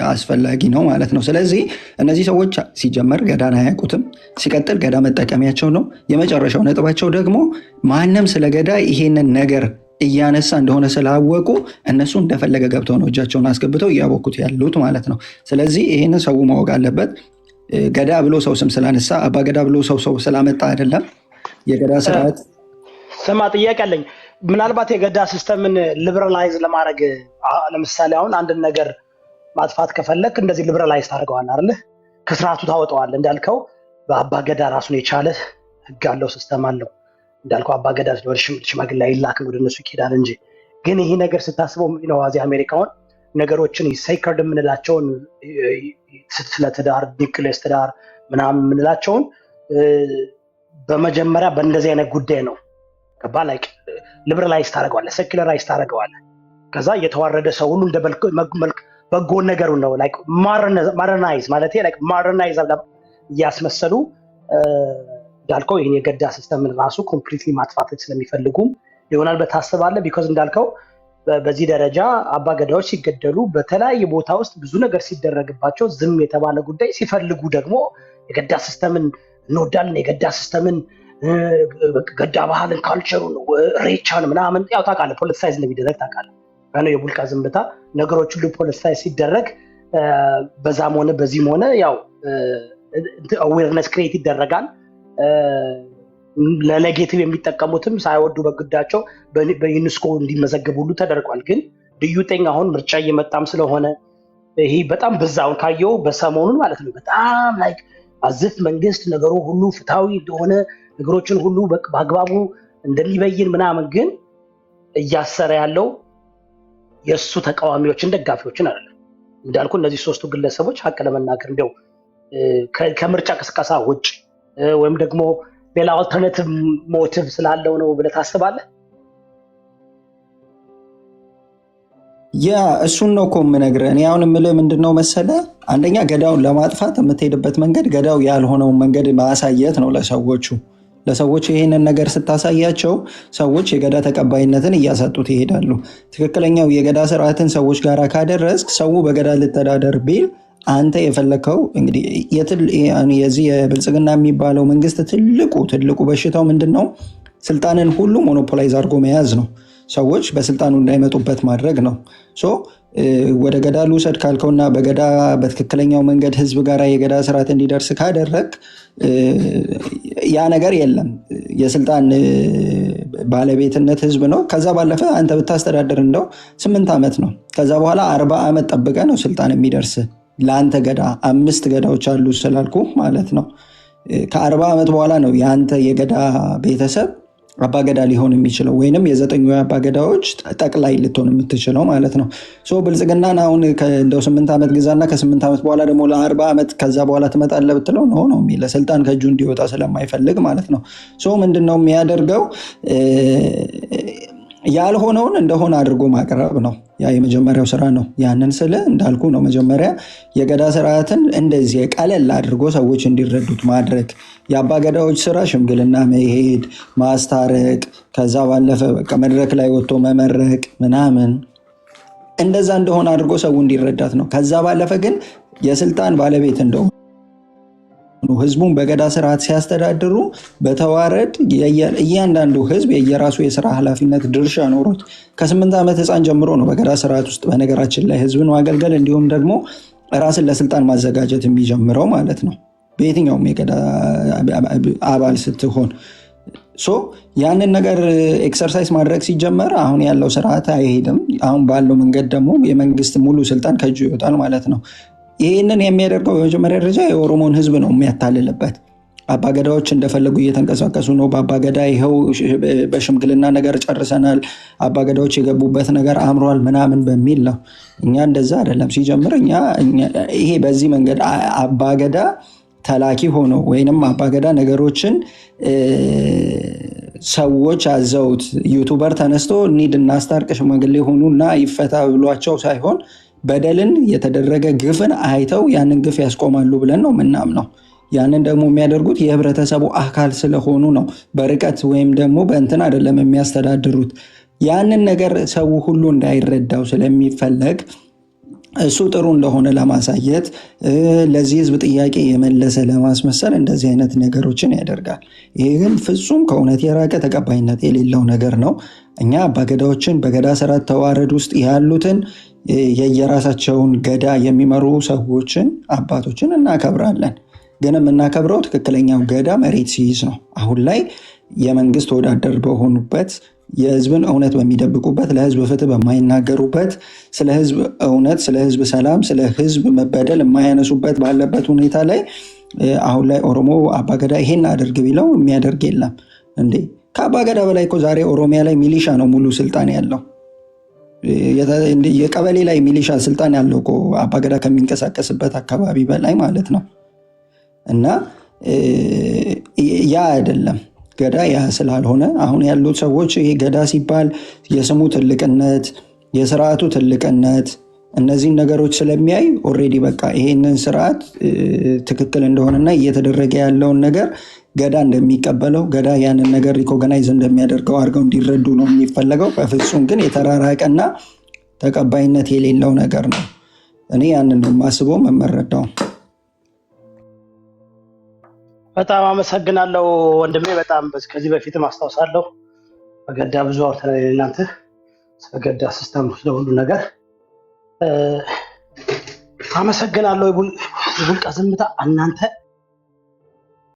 አስፈላጊ ነው ማለት ነው። ስለዚህ እነዚህ ሰዎች ሲጀመር ገዳን አያውቁትም። ሲቀጥል ገዳ መጠቀሚያቸው ነው። የመጨረሻው ነጥባቸው ደግሞ ማንም ስለ ገዳ ይሄንን ነገር እያነሳ እንደሆነ ስላወቁ እነሱ እንደፈለገ ገብተው ነው እጃቸውን አስገብተው እያቦኩት ያሉት ማለት ነው። ስለዚህ ይህንን ሰው ማወቅ አለበት። ገዳ ብሎ ሰው ስም ስላነሳ አባ ገዳ ብሎ ሰው ስላመጣ አይደለም። የገዳ ስርዓት ስማ፣ ጥያቄ አለኝ። ምናልባት የገዳ ሲስተምን ሊበራላይዝ ለማድረግ ለምሳሌ አሁን አንድን ነገር ማጥፋት ከፈለክ እንደዚህ ሊበራላይዝ ታደርገዋለህ አይደል? ከስርዓቱ ታወጣዋለህ። እንዳልከው በአባ ገዳ ራሱን የቻለ ህግ አለው፣ ሲስተም አለው። እንዳልከው አባ ገዳ ወደ ሽማግሌ አይላክም፣ ወደ እነሱ ይኬዳል እንጂ። ግን ይሄ ነገር ስታስበው እዚህ አሜሪካውን ነገሮችን ሴክረድ የምንላቸውን ስለ ትዳር፣ ኒውክሊየስ ትዳር ምናምን የምንላቸውን በመጀመሪያ በእንደዚህ አይነት ጉዳይ ነው ገባ ላይክ ሊበራላይዝ ታደርገዋለህ፣ ሴኩላራይዝ ታደርገዋለህ። ከዛ የተዋረደ ሰው ሁሉ እንደ በጎ ነገሩን ነው ላይክ ማደርናይዝ ማለት ላይክ ማደርናይዝ እያስመሰሉ እንዳልከው ይህን የገዳ ሲስተምን ራሱ ኮምፕሊትሊ ማጥፋት ስለሚፈልጉም ይሆናል በታስባለህ። ቢኮዝ እንዳልከው በዚህ ደረጃ አባገዳዎች ሲገደሉ በተለያየ ቦታ ውስጥ ብዙ ነገር ሲደረግባቸው ዝም የተባለ ጉዳይ ሲፈልጉ ደግሞ የገዳ ሲስተምን እንወዳለን፣ የገዳ ሲስተምን ገዳ ባህልን፣ ካልቸሩን፣ ሬቻን ምናምን ያው ታውቃለህ ፖለቲሳይዝ እንደሚደረግ ታውቃለህ። ነው የቡልቃ ዝምብታ ነገሮች ሁሉ ፖለቲሳይዝ ሲደረግ በዛም ሆነ በዚህም ሆነ ያው አዌርነስ ክሬት ይደረጋል። ለኔጌቲቭ የሚጠቀሙትም ሳይወዱ በግዳቸው በዩኔስኮ እንዲመዘገቡ ሁሉ ተደርጓል። ግን ድዩጤኝ አሁን ምርጫ እየመጣም ስለሆነ ይሄ በጣም በዛውን ካየው በሰሞኑን ማለት ነው በጣም ላይክ አዝፍ መንግስት ነገሩ ሁሉ ፍትሃዊ እንደሆነ ነገሮችን ሁሉ በአግባቡ እንደሚበይን ምናምን፣ ግን እያሰረ ያለው የእሱ ተቃዋሚዎችን ደጋፊዎችን አይደለም። እንዳልኩ እነዚህ ሶስቱ ግለሰቦች ሀቅ ለመናገር እንደው ከምርጫ ቅስቀሳ ውጭ ወይም ደግሞ ሌላ አልተርናቲቭ ሞቲቭ ስላለው ነው ብለህ ታስባለህ? ያ እሱን ነው እኮ የምነግርህ። እኔ አሁን የምልህ ምንድነው መሰለህ፣ አንደኛ ገዳውን ለማጥፋት የምትሄድበት መንገድ ገዳው ያልሆነውን መንገድ ማሳየት ነው ለሰዎች ይሄንን ነገር ስታሳያቸው ሰዎች የገዳ ተቀባይነትን እያሰጡት ይሄዳሉ። ትክክለኛው የገዳ ስርዓትን ሰዎች ጋር ካደረስክ ሰው በገዳ ልተዳደር ቢል አንተ የፈለከው እንግዲህ የዚህ የብልጽግና የሚባለው መንግስት ትልቁ በሽታው ምንድን ነው? ስልጣንን ሁሉ ሞኖፖላይዝ አድርጎ መያዝ ነው። ሰዎች በስልጣኑ እንዳይመጡበት ማድረግ ነው። ወደ ገዳ ልውሰድ ካልከውና በገዳ በትክክለኛው መንገድ ህዝብ ጋር የገዳ ስርዓት እንዲደርስ ካደረግ ያ ነገር የለም። የስልጣን ባለቤትነት ህዝብ ነው። ከዛ ባለፈ አንተ ብታስተዳደር እንደው 8 ዓመት ነው። ከዛ በኋላ 40 ዓመት ጠብቀ ነው ስልጣን የሚደርስ ለአንተ ገዳ 5 ገዳዎች አሉ ስላልኩ ማለት ነው። ከ40 ዓመት በኋላ ነው የአንተ የገዳ ቤተሰብ አባገዳ ሊሆን የሚችለው ወይንም የ9 አባገዳዎች ጠቅላይ ልትሆን የምትችለው ማለት ነው። ብልጽግናን አሁን እንደው 8 ዓመት ግዛና ከ8 ዓመት በኋላ ደግሞ ለ40 ዓመት ከዛ በኋላ ትመጣለህ ብትለው ነው የሚል ስልጣን ከእጁ እንዲወጣ ስለማይፈልግ ማለት ነው። ምንድነው የሚያደርገው? ያልሆነውን እንደሆነ አድርጎ ማቅረብ ነው። ያ የመጀመሪያው ስራ ነው። ያንን ስለ እንዳልኩ ነው መጀመሪያ የገዳ ስርዓትን እንደዚህ ቀለል አድርጎ ሰዎች እንዲረዱት ማድረግ። የአባገዳዎች ስራ ሽምግልና መሄድ፣ ማስታረቅ፣ ከዛ ባለፈ በቃ መድረክ ላይ ወጥቶ መመረቅ ምናምን እንደዛ እንደሆነ አድርጎ ሰው እንዲረዳት ነው። ከዛ ባለፈ ግን የስልጣን ባለቤት እንደሆነ ህዝቡን በገዳ ስርዓት ሲያስተዳድሩ በተዋረድ እያንዳንዱ ህዝብ የየራሱ የስራ ኃላፊነት ድርሻ ኖሮት ከ8 ዓመት ህፃን ጀምሮ ነው በገዳ ስርዓት ውስጥ በነገራችን ላይ ህዝብን ማገልገል እንዲሁም ደግሞ ራስን ለስልጣን ማዘጋጀት የሚጀምረው ማለት ነው። በየትኛውም የገዳ አባል ስትሆን ያንን ነገር ኤክሰርሳይዝ ማድረግ ሲጀመር አሁን ያለው ስርዓት አይሄድም። አሁን ባለው መንገድ ደግሞ የመንግስት ሙሉ ስልጣን ከእጁ ይወጣል ማለት ነው። ይህንን የሚያደርገው በመጀመሪያ ደረጃ የኦሮሞን ህዝብ ነው የሚያታልልበት። አባገዳዎች እንደፈለጉ እየተንቀሳቀሱ ነው። በአባገዳ ይኸው በሽምግልና ነገር ጨርሰናል፣ አባገዳዎች የገቡበት ነገር አምሯል ምናምን በሚል ነው። እኛ እንደዛ አይደለም። ሲጀምር ይሄ በዚህ መንገድ አባገዳ ተላኪ ሆኖ ወይንም አባገዳ ነገሮችን ሰዎች አዘውት ዩቱበር ተነስቶ ኒድ እናስታርቅ ሽማግሌ ሆኑና ይፈታ ብሏቸው ሳይሆን በደልን የተደረገ ግፍን አይተው ያንን ግፍ ያስቆማሉ ብለን ነው ምናምነው። ያንን ደግሞ የሚያደርጉት የህብረተሰቡ አካል ስለሆኑ ነው። በርቀት ወይም ደግሞ በእንትን አይደለም የሚያስተዳድሩት። ያንን ነገር ሰው ሁሉ እንዳይረዳው ስለሚፈለግ እሱ ጥሩ እንደሆነ ለማሳየት ለዚህ ህዝብ ጥያቄ የመለሰ ለማስመሰል እንደዚህ አይነት ነገሮችን ያደርጋል። ይሄ ግን ፍጹም ከእውነት የራቀ ተቀባይነት የሌለው ነገር ነው። እኛ አባገዳዎችን በገዳ ስርዓት ተዋረድ ውስጥ ያሉትን የየራሳቸውን ገዳ የሚመሩ ሰዎችን አባቶችን እናከብራለን። ግን የምናከብረው ትክክለኛው ገዳ መሬት ሲይዝ ነው። አሁን ላይ የመንግስት ወዳደር በሆኑበት የህዝብን እውነት በሚደብቁበት ለህዝብ ፍትህ በማይናገሩበት ስለ ህዝብ እውነት፣ ስለ ህዝብ ሰላም፣ ስለ ህዝብ መበደል የማያነሱበት ባለበት ሁኔታ ላይ አሁን ላይ ኦሮሞ አባገዳ ይሄን አድርግ ቢለው የሚያደርግ የለም እንዴ። ከአባገዳ በላይ እኮ ዛሬ ኦሮሚያ ላይ ሚሊሻ ነው ሙሉ ስልጣን ያለው። የቀበሌ ላይ ሚሊሻ ስልጣን ያለው እኮ አባገዳ ከሚንቀሳቀስበት አካባቢ በላይ ማለት ነው። እና ያ አይደለም ገዳ ያ ስላልሆነ አሁን ያሉት ሰዎች ይሄ ገዳ ሲባል የስሙ ትልቅነት፣ የስርዓቱ ትልቅነት እነዚህን ነገሮች ስለሚያይ ኦልሬዲ በቃ ይሄንን ስርዓት ትክክል እንደሆነና እየተደረገ ያለውን ነገር ገዳ እንደሚቀበለው ገዳ ያንን ነገር ሪኮግናይዝ እንደሚያደርገው አድርገው እንዲረዱ ነው የሚፈለገው። በፍጹም ግን የተራራቀና ተቀባይነት የሌለው ነገር ነው። እኔ ያንን ነው የማስበው የምረዳው። በጣም አመሰግናለሁ ወንድሜ። በጣም ከዚህ በፊትም አስታውሳለሁ በገዳ ብዙ አውርተናል። እናንተ ስለገዳ ሲስተም ስለሁሉ ነገር አመሰግናለሁ። የቡልቃ ዝምታ እናንተ